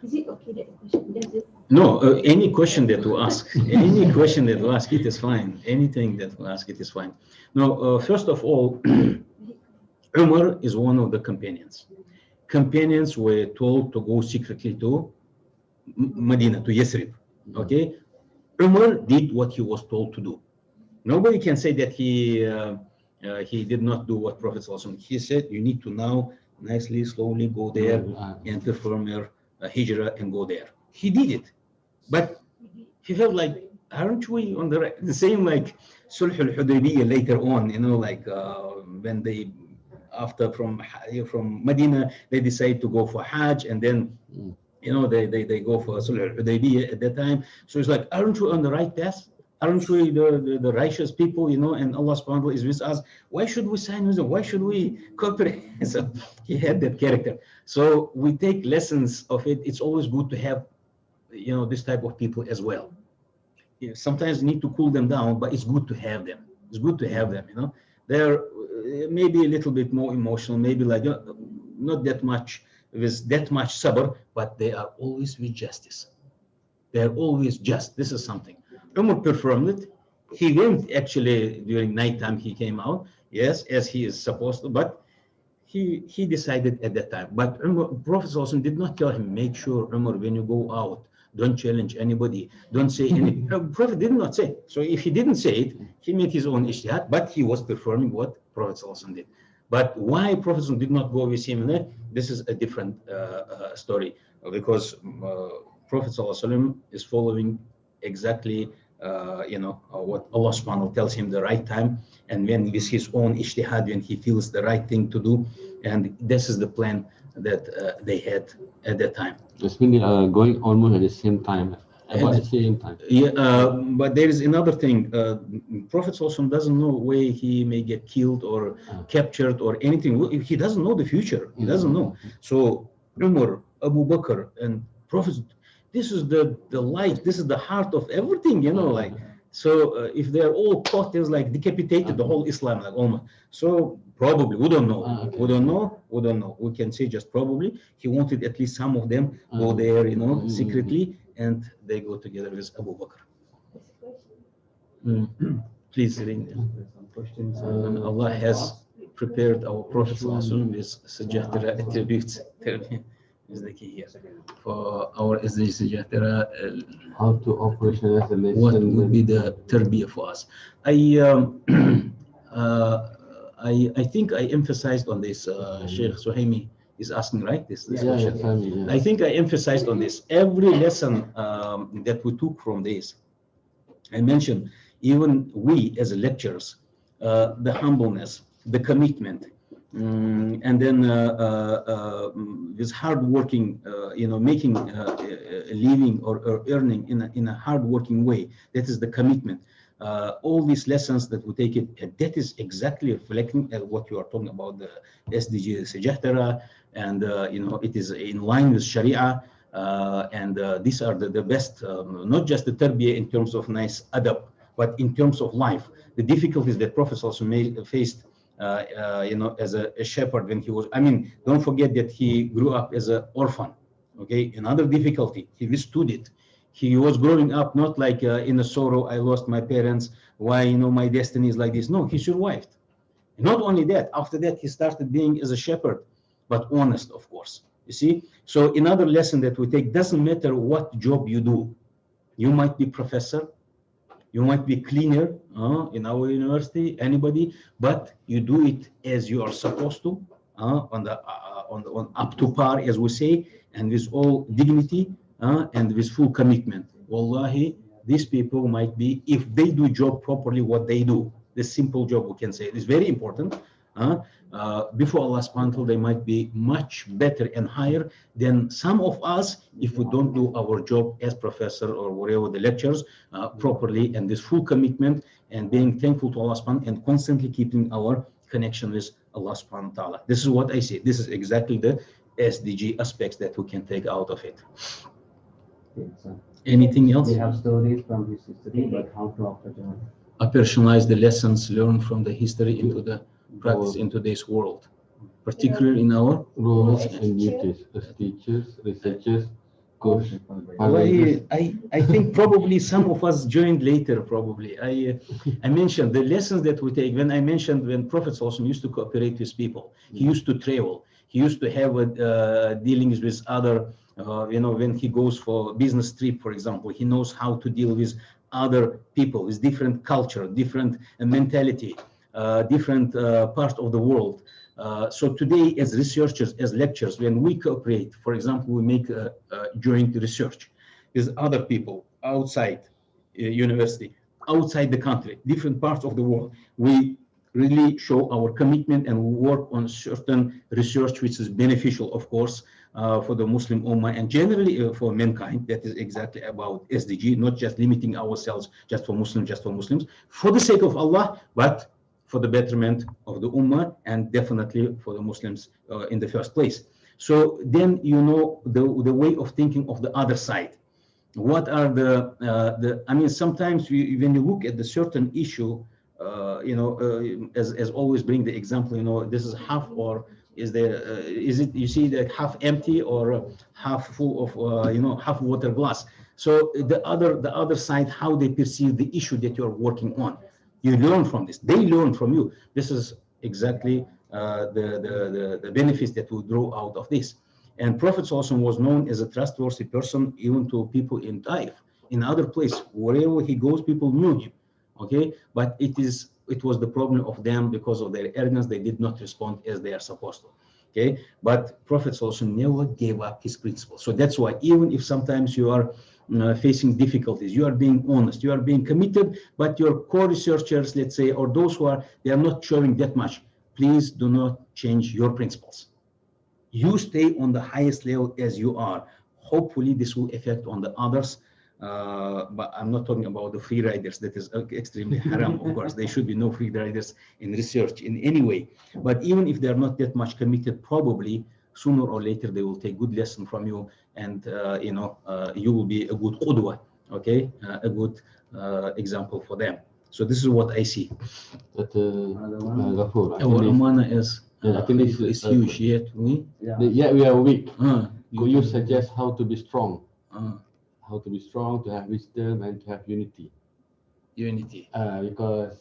G: Is it okay that question? Does it?
B: No, any question that you ask, it is fine. Anything that you ask, it is fine. Now, first of all, Umar is one of the companions. Companions were told to go secretly to Medina, to Yathrib. Okay, Umar did what he was told to do. Nobody can say that he did not do what Prophet ﷺ. He said, you need to now nicely, slowly go there and perform your hijrah and go there. He did it, but he felt like, aren't we on the same like Sulh al-Hudaybiyah later on? When they after from Medina they decide to go for Hajj, and then they go for Sulh al-Hudaybiyah at that time. So it's like, aren't we on the right path? Aren't we the righteous people, and Allah subhanahu wa ta'ala is with us? Why should we sign with them? Why should we cooperate? So he had that character. So we take lessons of it. It's always good to have, this type of people as well. Sometimes you need to cool them down, but it's good to have them. It's good to have them, They're maybe a little bit more emotional, maybe like not that much, with that much sabr, but they are always with justice. They are always just. This is something. Umar performed it. He didn't actually, during nighttime, he came out, yes, as he is supposed to, but he decided at that time. But Prophet ﷺ did not tell him, make sure, Umar, when you go out, don't challenge anybody, don't say anything. Prophet did not say. So if he didn't say it, he made his own ijtihad, but he was performing what Prophet ﷺ did. But why Prophet ﷺ did not go with him, this is a different story, because Prophet ﷺ is following exactly what Allah subhanahu wa ta'ala tells him the right time, and when with his own ijtihad, when he feels the right thing to do, and this is the plan that they had at that time.
F: It's meaning going almost at the same time. About the same time.
B: Yeah, but there is another thing. Prophet ﷺ doesn't know where he may get killed or captured or anything. He doesn't know the future. He doesn't know. So Umar, Abu Bakr, and Prophet, this is the light. This is the heart of everything. So if they're all caught, there's like decapitated the whole Islam, like almost. So probably we don't know. We don't know. We can say just probably he wanted at least some of them go there, secretly, and they go together with Abu Bakr. Please read. And Allah has prepared our Prophet ﷺ with sujahtara attributes. Is the key here for our sujahtara.
F: How to operationalize the lesson.
B: What would be the tarbiyah for us? I think I emphasized on this. Sheikh Suhaimi is asking, right? This question. I think I emphasized on this. Every lesson that we took from this, I mentioned, even we as lecturers, the humbleness, the commitment, and then this hard working, making a living or earning in a hard working way. That is the commitment. All these lessons that we take it, that is exactly reflecting what you are talking about, the SDG Sejahtera, and it is in line with Sharia, and these are the best, not just the tarbiyah in terms of nice adab, but in terms of life. The difficulties that Prophet also faced, as a shepherd when he was, don't forget that he grew up as an orphan. Okay, another difficulty, he withstood it. He was growing up not like in a sorrow, I lost my parents, why, my destiny is like this. No, he survived. Not only that, after that, he started being as a shepherd, but honest, of course. You see? So another lesson that we take, doesn't matter what job you do. You might be professor, you might be cleaner in our university, anybody, but you do it as you are supposed to, on up to par, as we say, and with all dignity, and with full commitment. Wallahi, these people might be, if they do job properly, what they do, the simple job, we can say, it is very important. Before Allah subhanahu wa ta'ala, they might be much better and higher than some of us if we don't do our job as professor or whatever the lectures properly, and this full commitment and being thankful to Allah subhanahu wa ta'ala and constantly keeping our connection with Allah subhanahu wa ta'ala. This is what I see. This is exactly the SDG aspects that we can take out of it.
H: Okay, so
B: Anything else?
H: we have stories from his history, but how to apply them?
B: Personalize the lessons learned from the history into the practice in today's world, particularly in our
F: Roles and duties as teachers, researchers, coach.
B: I think probably some of us joined later. Probably I mentioned the lessons that we take. When I mentioned when Prophet also used to cooperate with people, he used to travel, he used to have dealings with other. When he goes for business trip, for example, he knows how to deal with other people with different culture, different mentality, different part of the world. So today, as researchers, as lecturers, when we cooperate, for example, we make joint research with other people outside university, outside the country, different parts of the world, we really show our commitment and work on certain research which is beneficial, of course, for the Muslim Ummah and generally for mankind. That is exactly about SDG, not just limiting ourselves just for Muslims, for the sake of Allah, but for the betterment of the Ummah and definitely for the Muslims in the first place. So then the way of thinking of the other side. What are sometimes when you look at the certain issue, as always bring the example, this is half, or is it, you see, that half empty or half full of, half water glass. So the other side, how they perceive the issue that you're working on. You learn from this. They learn from you. This is exactly the benefits that we draw out of this. And Prophet also was known as a trustworthy person, even to people in Taif, in other places. Wherever he goes, people knew him. Okay, but it was the problem of them because of their arrogance. They did not respond as they are supposed to. Okay, but Prophet also never gave up his principles. So that's why even if sometimes you are facing difficulties, you are being honest, you are being committed, but your co-researchers, let's say, or those they are not showing that much, please do not change your principles. You stay on the highest level as you are. Hopefully this will affect on the others, but I'm not talking about the free riders. That is extremely haram, of course. There should be no free riders in research in any way. But even if they're not that much committed, probably sooner or later they will take good lesson from you, and you will be a good qudwa, okay, a good example for them. So this is what I see.
F: But Ghafoor,
B: Our amana is
F: I think this is
B: huge, yet we
F: we are weak. Could you
B: you
F: suggest how to be strong? How to be strong, to have wisdom, and to have unity?
B: unity.
F: Because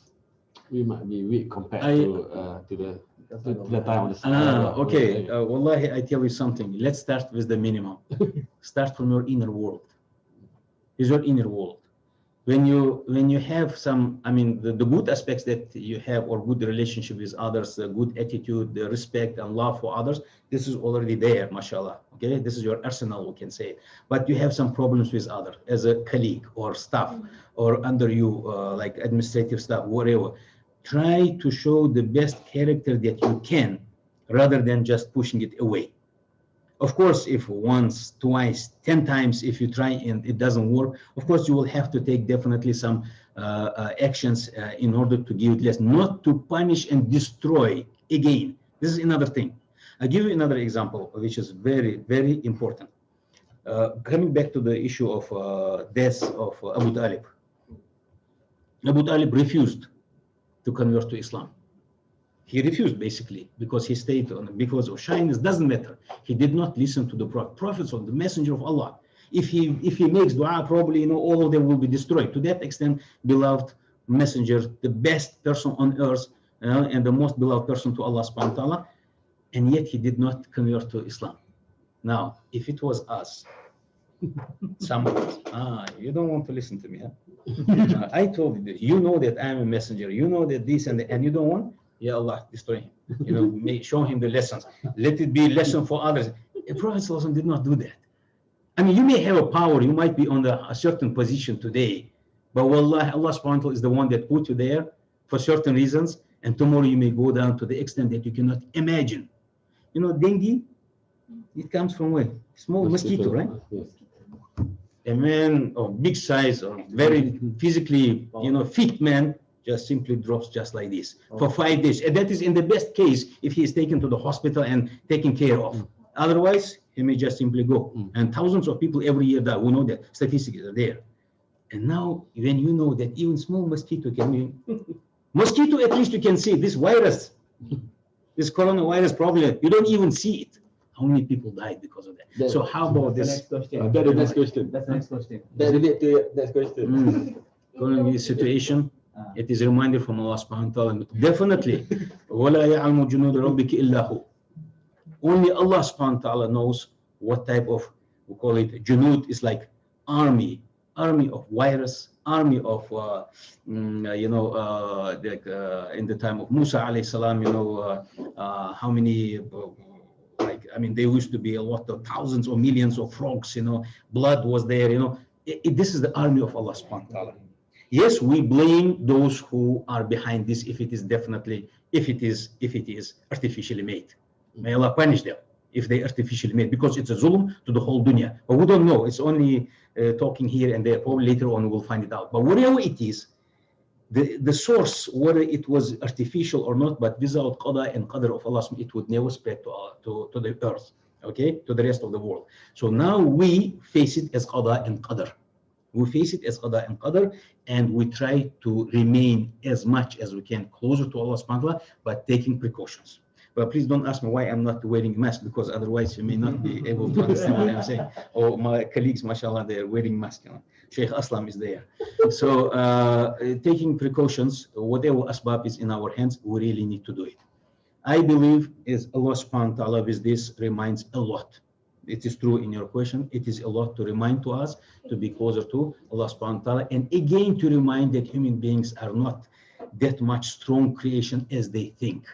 F: we might be weak compared to the time of the Sahaba.
B: Okay, wallahi, I tell you something. Let's start with the minimum. Start from your inner world. Is your inner world. When you have some, the good aspects that you have, or good relationship with others, the good attitude, the respect and love for others, this is already there, mashallah. Okay, this is your arsenal, we can say. But you have some problems with others, as a colleague or staff, or under you, like administrative staff, whatever. Try to show the best character that you can rather than just pushing it away. Of course, if once, twice, 10 times, if you try and it doesn't work, of course, you will have to take definitely some actions in order to give it less, not to punish and destroy again. This is another thing. I'll give you another example, which is very, very important. Coming back to the issue of death of Abu Talib. Abu Talib refused to convert to Islam. He refused basically because he stayed on because of shyness. Doesn't matter. He did not listen to the prophets or the messenger of Allah. If he makes dua, probably all of them will be destroyed. To that extent, beloved messenger, the best person on earth, and the most beloved person to Allah subhanahu wa ta'ala, and yet he did not convert to Islam. Now, if it was us, someone, you don't want to listen to me, huh? I told you this. You know that I'm a messenger. You know that this and you don't want. Ya Allah, destroy him. Show him the lessons. Let it be a lesson for others. The Prophet ﷺ did not do that. I mean, you may have a power. You might be on a certain position today, but wallahi, Allah subhanahu wa ta'ala is the one that put you there for certain reasons. And tomorrow you may go down to the extent that you cannot imagine. Dengue, it comes from where? Small mosquito, right?
F: Yes.
B: A man of big size or very physically, fit man just simply drops just like this for 5 days. And that is in the best case if he is taken to the hospital and taken care of. Otherwise, he may just simply go. And thousands of people every year die. We know that statistics are there. And now, when you know that even small mosquito can be, mosquito at least you can see this virus, this coronavirus problem, you don't even see it. How many people died because of that? So how about this?
H: Next question.
F: That's the next question.
H: That's the next question.
F: That relates to your next question.
B: Current situation, it is a reminder from Allah subhanahu wa ta'ala. Definitely, وَلَا يَعْلَمُ جُنُودَ رَبِّكَ إِلَّا هُ. Only Allah subhanahu wa ta'ala knows what type of, we call it, junud is like army of virus, army of, in the time of Musa alayhi salam, how many, there used to be a lot of thousands or millions of frogs, blood was there, this is the army of Allah subhanahu wa ta'ala. Yes, we blame those who are behind this if it is artificially made. May Allah punish them if they artificially made, because it's a zulm to the whole dunya. But we don't know. It's only talking here and there. Probably later on we'll find it out. But whatever it is, the source, whether it was artificial or not, but without qada and qadr of Allah, it would never spread to the earth, okay, to the rest of the world. So now we face it as qada and qadr. We face it as qada and qadr, and we try to remain as much as we can closer to Allah subhanahu wa ta'ala, but taking precautions. But please don't ask me why I'm not wearing a mask, because otherwise you may not be able to understand what I'm saying. Or my colleagues, mashallah, they're wearing masks. Sheikh Aslam is there. So taking precautions, whatever asbab is in our hands, we really need to do it. I believe is Allah subhanahu wa ta'ala with this reminds a lot. It is true in your question. It is a lot to remind to us to be closer to Allah subhanahu wa ta'ala. And again, to remind that human beings are not that much strong creation as they think.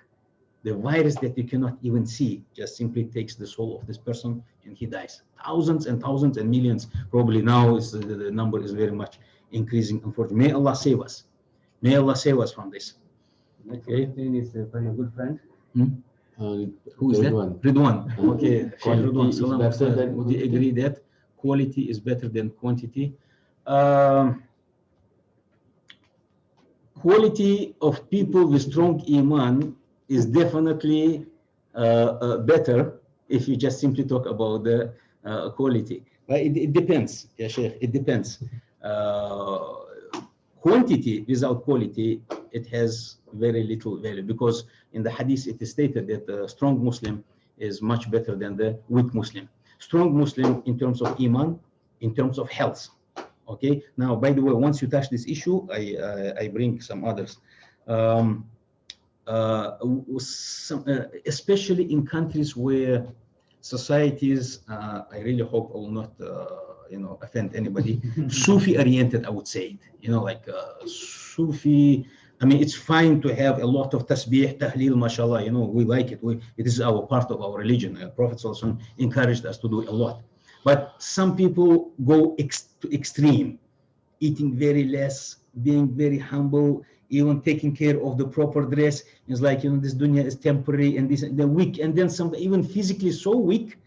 B: The virus that you cannot even see just simply takes the soul of this person and he dies. Thousands and thousands and millions. Probably now the number is very much increasing, unfortunately. May Allah save us. May Allah save us from this.
H: Okay. Is a very good friend.
B: Who is that?
F: Ridwan.
B: Ridwan. Okay.
F: Quality is better than
B: would you agree that quality is better than quantity? Quality of people with strong iman is definitely better if you just simply talk about the quality. But it depends, ya Sheikh, it depends. Quantity without quality, it has very little value, because in the hadith it is stated that the strong Muslim is much better than the weak Muslim. Strong Muslim in terms of iman, in terms of health. Okay. Now, by the way, once you touch this issue, I bring some others. Especially in countries where societies, I really hope I will not, offend anybody. Sufi oriented, I would say, like Sufi. I mean, it's fine to have a lot of tasbih, tahleel, mashallah. We like it. It is our part of our religion. Prophet also encouraged us to do a lot. But some people go to extreme, eating very less, being very humble, even taking care of the proper dress. It's like, this dunya is temporary, and they're weak, and then some even physically so weak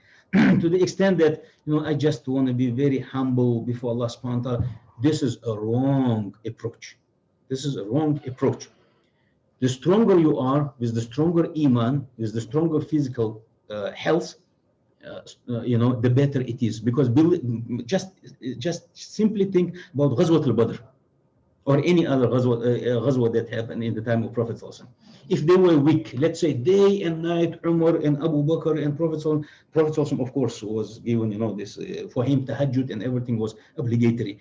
B: to the extent that, I just want to be very humble before Allah subhanahu wa ta'ala. This is a wrong approach. This is a wrong approach. The stronger you are, with the stronger iman, with the stronger physical health, the better it is. Because just simply think about Ghazwat al-Badr or any other ghazwa that happened in the time of Prophet ﷺ. If they were weak, let's say day and night, Umar and Abu Bakr and Prophet ﷺ, of course, was given, this for him tahajjud and everything was obligatory.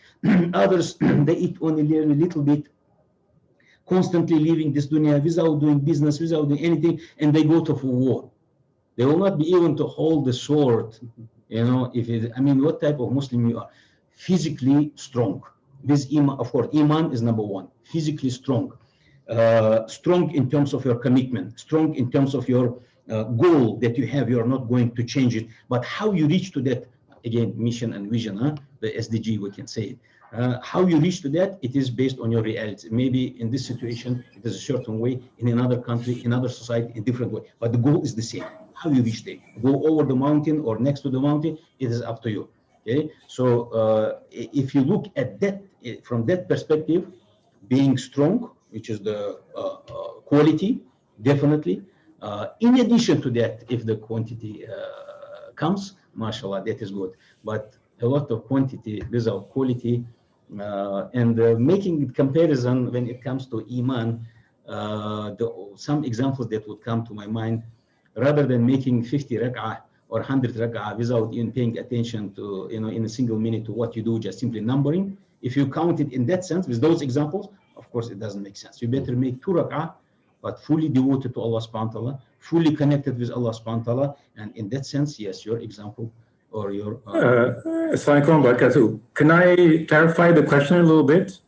B: Others, they eat only a little bit, constantly leaving this dunya without doing business, without doing anything, and they go to war. They will not be able to hold the sword, what type of Muslim you are? Physically strong. With iman, of course, iman is number one. Physically strong. Strong in terms of your commitment. Strong in terms of your goal that you have. You are not going to change it. But how you reach to that, again, mission and vision, the SDG, we can say it. How you reach to that, it is based on your reality. Maybe in this situation, it is a certain way. In another country, in another society, a different way. But the goal is the same. How you reach there. Go over the mountain or next to the mountain, it is up to you. Okay, so if you look at that from that perspective, being strong, which is the quality, definitely. In addition to that, if the quantity comes, mashallah, that is good. But a lot of quantity without quality, and making comparison when it comes to iman, some examples that would come to my mind, rather than making 50 rak'ah or 100 rak'ah without even paying attention to, in a single minute to what you do, just simply numbering. If you count it in that sense, with those examples, of course, it doesn't make sense. You better make 2 rak'ah, but fully devoted to Allah subhanahu wa ta'ala, fully connected with Allah subhanahu wa ta'ala. And in that sense, yes, your example or your...
I: Assalamualaikum warahmatullahi wabarakatuh. Can I clarify the question a little bit?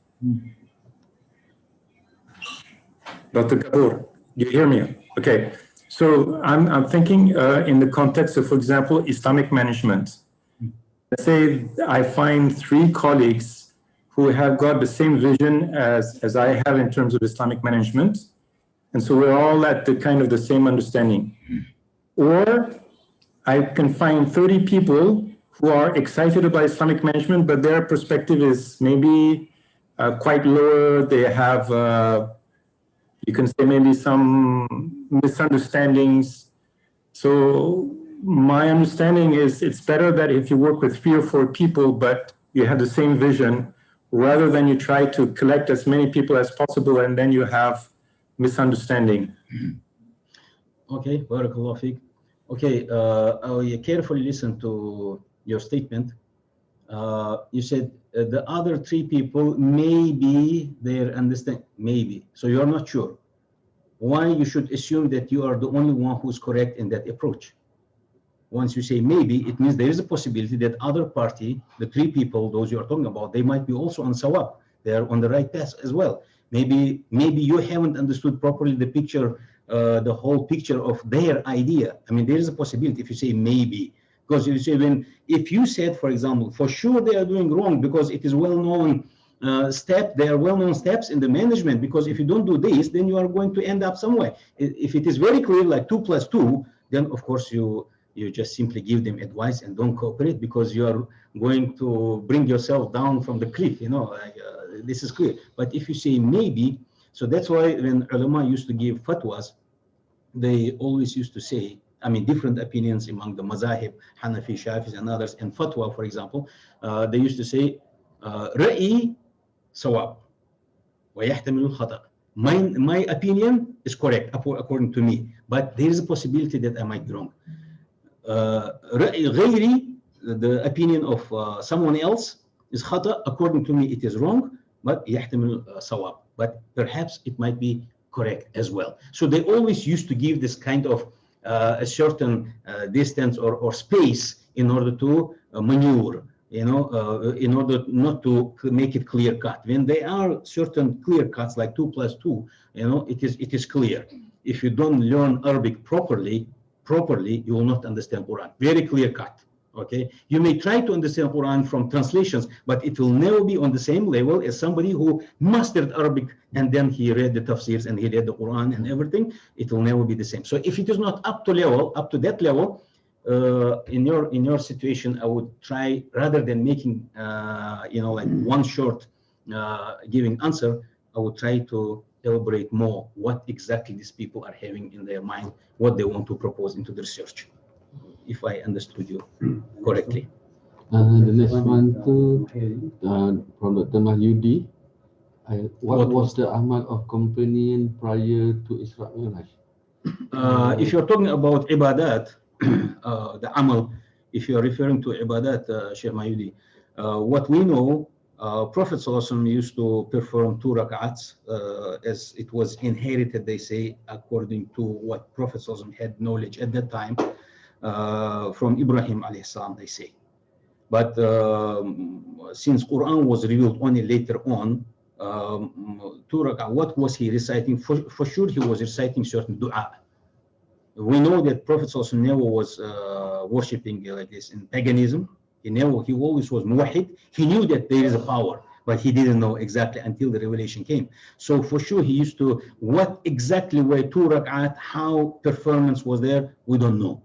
I: Dr. Kapoor, do you hear me? Okay. So I'm thinking in the context of, for example, Islamic management. Let's say I find 3 colleagues who have got the same vision as I have in terms of Islamic management. And so we're all at the kind of the same understanding. Or I can find 30 people who are excited about Islamic management, but their perspective is maybe quite lower. They have, you can say, maybe some misunderstandings. So my understanding is it's better that if you work with 3 or 4 people, but you have the same vision, rather than you try to collect as many people as possible and then you have misunderstanding.
B: Okay, barakallah fiqh. Okay, I carefully listened to your statement. You said the other 3 people, maybe they understand, maybe. So you're not sure. Why you should assume that you are the only one who's correct in that approach? Once you say maybe, it means there is a possibility that other party, the 3 people, those you are talking about, they might be also on sawab. They are on the right path as well. Maybe you haven't understood properly the picture, the whole picture of their idea. I mean, there is a possibility if you say maybe. Because you say if you said, for example, for sure they are doing wrong because it is well-known they are well-known steps in the management, because if you don't do this, then you are going to end up somewhere. If it is very clear, like 2 + 2, then of course you just simply give them advice and don't cooperate, because you are going to bring yourself down from the cliff, this is clear. But if you say maybe, so that's why when ulama used to give fatwas, they always used to say, different opinions among the mazahib, Hanafi, Shafis and others, and fatwa, for example, they used to say, Ra'i sawab, wa yahtamilu al-khata. My opinion is correct according to me, but there is a possibility that I might be wrong. Ra'i ghayri, the opinion of someone else, is khata. According to me, it is wrong, but yahtamilu sawab. But perhaps it might be correct as well. So they always used to give this kind of a certain distance or space in order to maneuver, in order not to make it clear cut. When there are certain clear cuts like 2 + 2, it is clear. If you don't learn Arabic properly, you will not understand Quran. Very clear cut. Okay, you may try to understand Quran from translations, but it will never be on the same level as somebody who mastered Arabic and then he read the tafsirs and he read the Quran and everything. It will never be the same. So if it is not up to that level, in your situation, I would try, rather than making like one short giving answer, I would try to elaborate more what exactly these people are having in their mind, what they want to propose into the research, if I understood you correctly.
F: The next one from Dr. Mahyudi. What was the amal of companion prior to Isra Mi'raj?
B: If you're talking about ibadat, the amal, if you're referring to ibadat, Sheikh Mahyudi, what we know, Prophet ﷺ used to perform 2 rak'ats as it was inherited, they say, according to what Prophet ﷺ had knowledge at that time from Ibrahim alayhi salam, they say. But since Quran was revealed only later on, 2 rak'ah, what was he reciting? For sure, he was reciting certain dua. We know that Prophet ﷺ never was worshipping like this in paganism. He always was muwahid. He knew that there is a power, but he didn't know exactly until the revelation came. So for sure, he used to, what exactly were 2 rak'at, how performance was there, we don't know.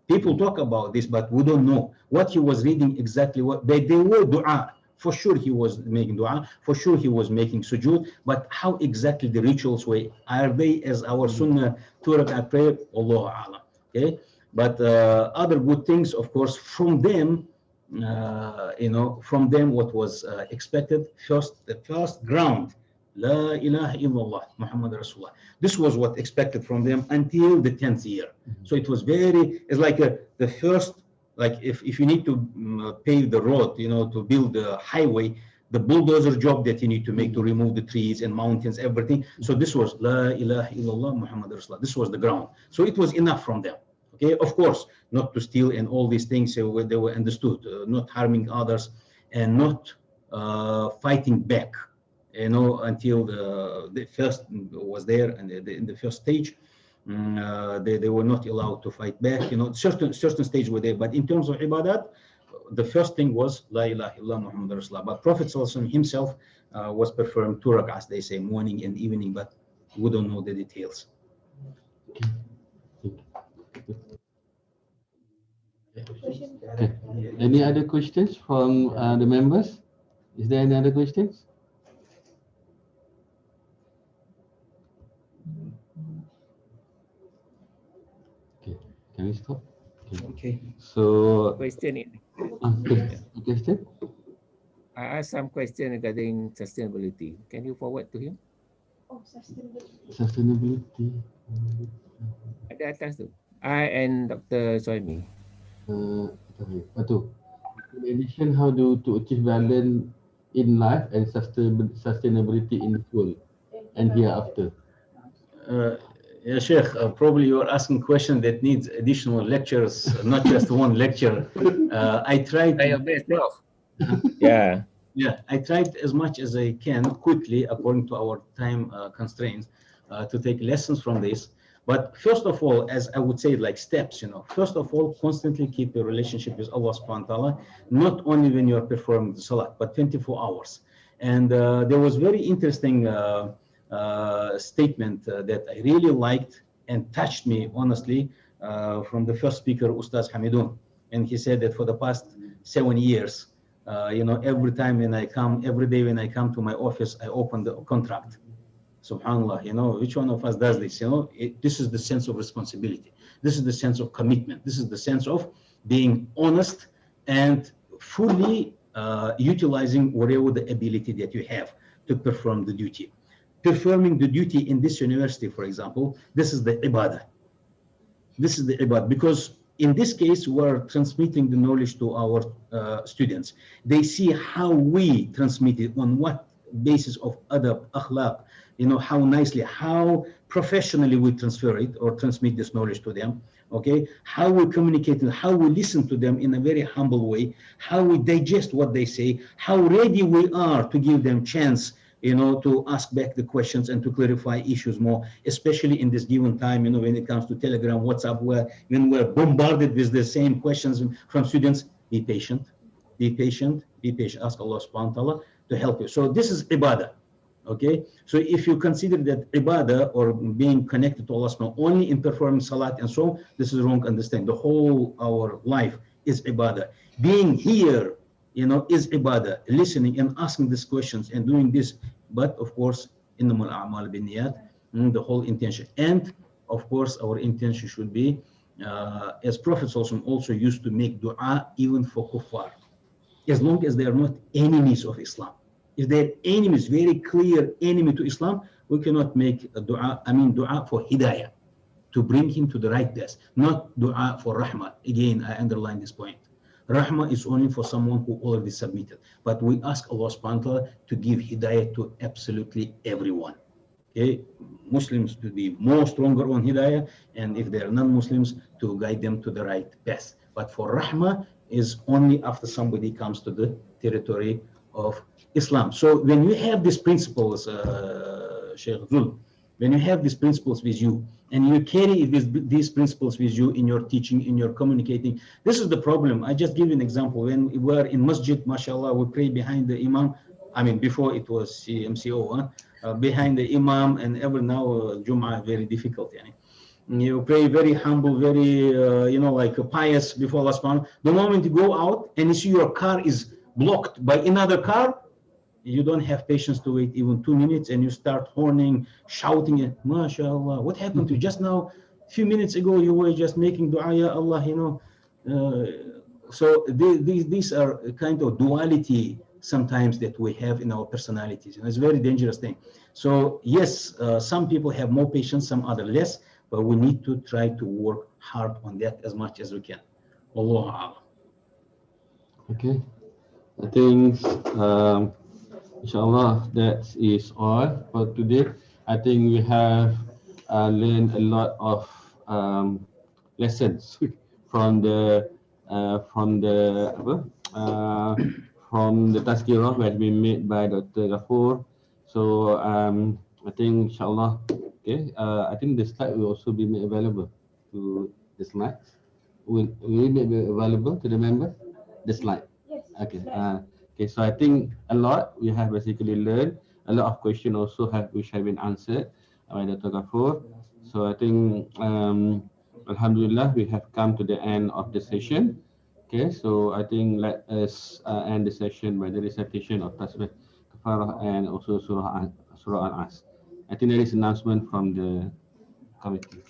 B: People talk about this, but we don't know what he was reading exactly. They were dua. For sure, he was making dua. For sure, he was making sujood. But how exactly the rituals were? Are they as our sunnah 2 rak'at prayer? Allahu a'lam. Okay. But other good things, of course, from them, from them, what was expected. The first ground, La ilaha illallah, Muhammad Rasulullah. This was what expected from them until the 10th year. So it was it's like the first, like if you need to pave the road, to build the highway, the bulldozer job that you need to make to remove the trees and mountains, everything. So this was La ilaha illallah, Muhammad Rasulullah. This was the ground. So it was enough from them. Okay, of course, not to steal and all these things, they were understood, not harming others and not fighting back, until the first was there and in the first stage, they were not allowed to fight back. Certain stages were there, but in terms of ibadat, the first thing was La ilaha illallah Muhammad Rasulullah. But Prophet ﷺ himself was performed 2 rak'ahs, they say, morning and evening, but we don't know the details.
F: Okay. Any other questions from the members? Is there any other questions? Okay, can we stop?
A: Okay.
F: So,
A: Question.
F: question?
A: I asked some question regarding sustainability. Can you forward to him?
G: Oh, sustainability.
F: Sustainability.
A: Ada atas tu. I and Dr. Soimi.
F: In addition, how to achieve balance in life and sustainability in this world and hereafter?
B: Yeah, Sheikh, probably you're asking a question that needs additional lectures, not just one lecture. I tried.
A: Try your best, bro. Yeah.
B: Yeah, I tried as much as I can quickly, according to our time constraints, to take lessons from this. But first of all, as I would say, like steps, first of all, constantly keep your relationship with Allah subhanahu wa ta'ala, not only when you're performing the salat, but 24 hours. And there was very interesting statement that I really liked and touched me, honestly, from the first speaker, Ustaz Hamidun. And he said that for the past 7 years, every day when I come to my office, I open the contract. Subhanallah, which one of us does this? This is the sense of responsibility. This is the sense of commitment. This is the sense of being honest and fully utilizing whatever the ability that you have to perform the duty. Performing the duty in this university, for example, this is the ibadah. This is the ibadah, because in this case, we're transmitting the knowledge to our students. They see how we transmit it, on what basis of adab, akhlaq, how nicely, how professionally we transfer it or transmit this knowledge to them, okay? How we communicate, how we listen to them in a very humble way, how we digest what they say, how ready we are to give them chance to ask back the questions and to clarify issues more, especially in this given time, when it comes to Telegram, WhatsApp, when we're bombarded with the same questions from students. Be patient, be patient, be patient. Ask Allah subhanahu wa ta'ala to help you. So this is ibadah. Okay, so if you consider that ibadah or being connected to Allah subhanahu only in performing salat and so on, this is wrong understanding. The whole our life is ibadah. Being here, is ibadah, listening and asking these questions and doing this. But of course, innamal a'mal binniyat, the whole intention. And of course, our intention should be, as Prophet also used to make dua even for kuffar, as long as they are not enemies of Islam. If they're enemies, very clear enemy to Islam, we cannot make a dua for hidayah, to bring him to the right path, not dua for rahmah. Again, I underline this point. Rahmah is only for someone who already submitted. But we ask Allah subhanahu wa ta'ala to give hidayah to absolutely everyone. Okay, Muslims to be more stronger on hidayah, and if they are non-Muslims, to guide them to the right path. But for rahmah is only after somebody comes to the territory of Islam. So when you have these principles, Sheikh Zul, when you have these principles with you, and you carry these principles with you in your teaching, in your communicating, this is the problem. I just give you an example. When we were in masjid, mashallah, we pray behind the imam. Before it was MCO, behind the imam, and ever now, Jum'ah, very difficult. You pray very humble, very, like pious before Allah subhanahu. The moment you go out and you see your car is blocked by another car, you don't have patience to wait even 2 minutes, and you start horning, shouting, and mashallah, what happened to you? Just now, a few minutes ago, you were just making dua, ya Allah, So these are a kind of duality sometimes that we have in our personalities, and it's a very dangerous thing. So yes, some people have more patience, some other less, but we need to try to work hard on that as much as we can. Allahu A'lam.
F: Okay, I think inshallah that is all for today. I think we have learned a lot of lessons from the tazkirah that has been made by Dr. Kafir. So I think inshallah, okay, I think the slide will also be made available to the slides. Will it be available to the members? The slide.
G: Yes.
F: Okay. Okay. So I think a lot we have basically learned. A lot of questions also which have been answered by Dr. Kafir. So I think Alhamdulillah, we have come to the end of the session. Okay, so I think let us end the session by the recitation of Tasbih, Kafarah, and also Surah Al-As. I think there is an announcement from the committee.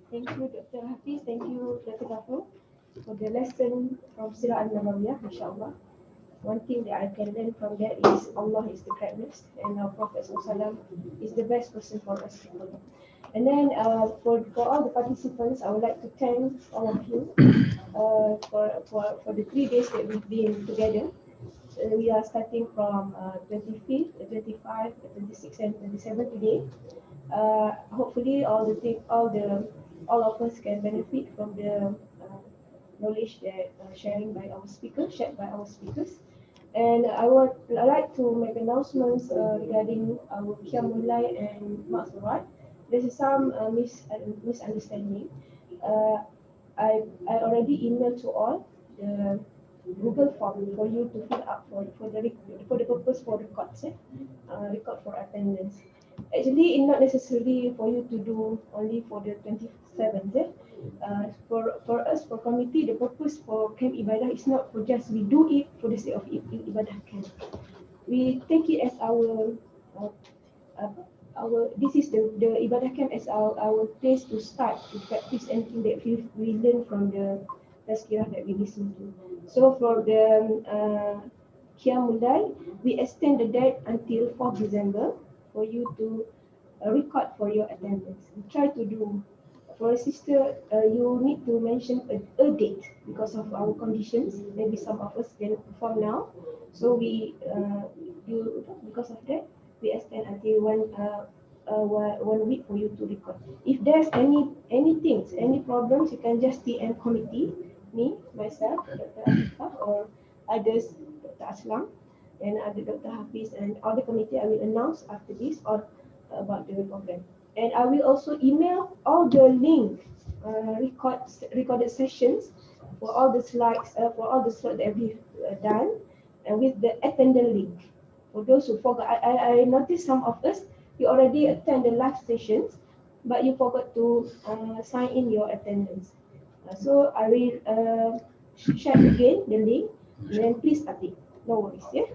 G: Thank you, Dr. Hafiz. Thank you, Dr. Kafir, for the lesson from Surah Al-Nabawiyah, inshallah. One thing that I can learn from that is Allah is the greatest, and our Prophet ﷺ is the best person for us to follow. And then for all the participants, I would like to thank all of you for the 3 days that we've been together. We are starting from 25th, 25th, 26th, and 27th today. Hopefully, all of us can benefit from the knowledge that shared by our speakers. And I would like to make announcements regarding our Qiyamul and Ma'surat. There is some misunderstanding. I already emailed to all the Google form for you to fill up for the purpose for records, record for attendance. Actually, it's not necessarily for you to do only for the 27th. For us, for committee, the purpose for Camp Ibadah is not for just we do it for the sake of Ibadah Camp. We take it as this is the Ibadah Camp as our place to start to practice anything that we learn from the tazkirah that we listen to. So for the Qiyamul Layl, we extend the date until 4th December for you to record for your attendance. We try to do. For a sister, you need to mention a date because of our conditions. Maybe some of us can perform now. So because of that, we extend until 1 week for you to record. If there's any problems, you can just PM committee, me, myself, Dr. Afifa, or others, Dr. Aslam. and Dr. Hafiz and all the committee, I will announce after this or about the program. And I will also email all the link, recorded sessions for all the slides, that we've done, and with the attendant link. For those who forgot, I noticed some of us, you already attend the live sessions, but you forgot to sign in your attendance. So I will share again the link, and then please update. No worries, yeah.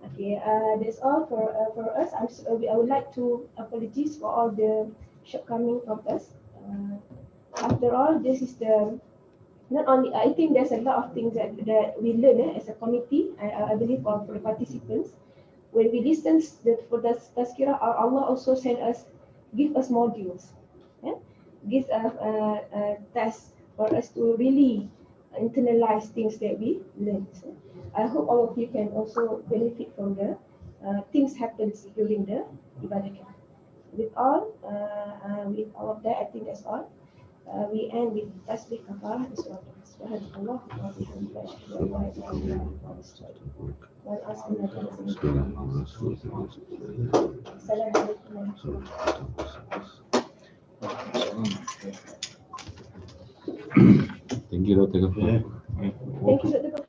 G: Okay, that's all for us. I would like to apologize for all the shortcoming from us. After all, this is the not only, I think there's a lot of things that we learn as a committee. I believe for the participants, when we listen for the tazkirah, Allah also give us modules, yeah? Give us tasks for us to really internalize things that we learn. So I hope all of you can also benefit from the things happens during the Ibadah camp. With all of that, I think that's all. We end with tasbih kafarah and surah. Subhanallah wa bihamdihi asyhadu an la ilaha illa anta astaghfiruka wa atubu ilaik. Assalamualaikum warahmatullahi wabarakatuh.
F: Thank you, Dr. Kafir.
G: Thank you, Dr.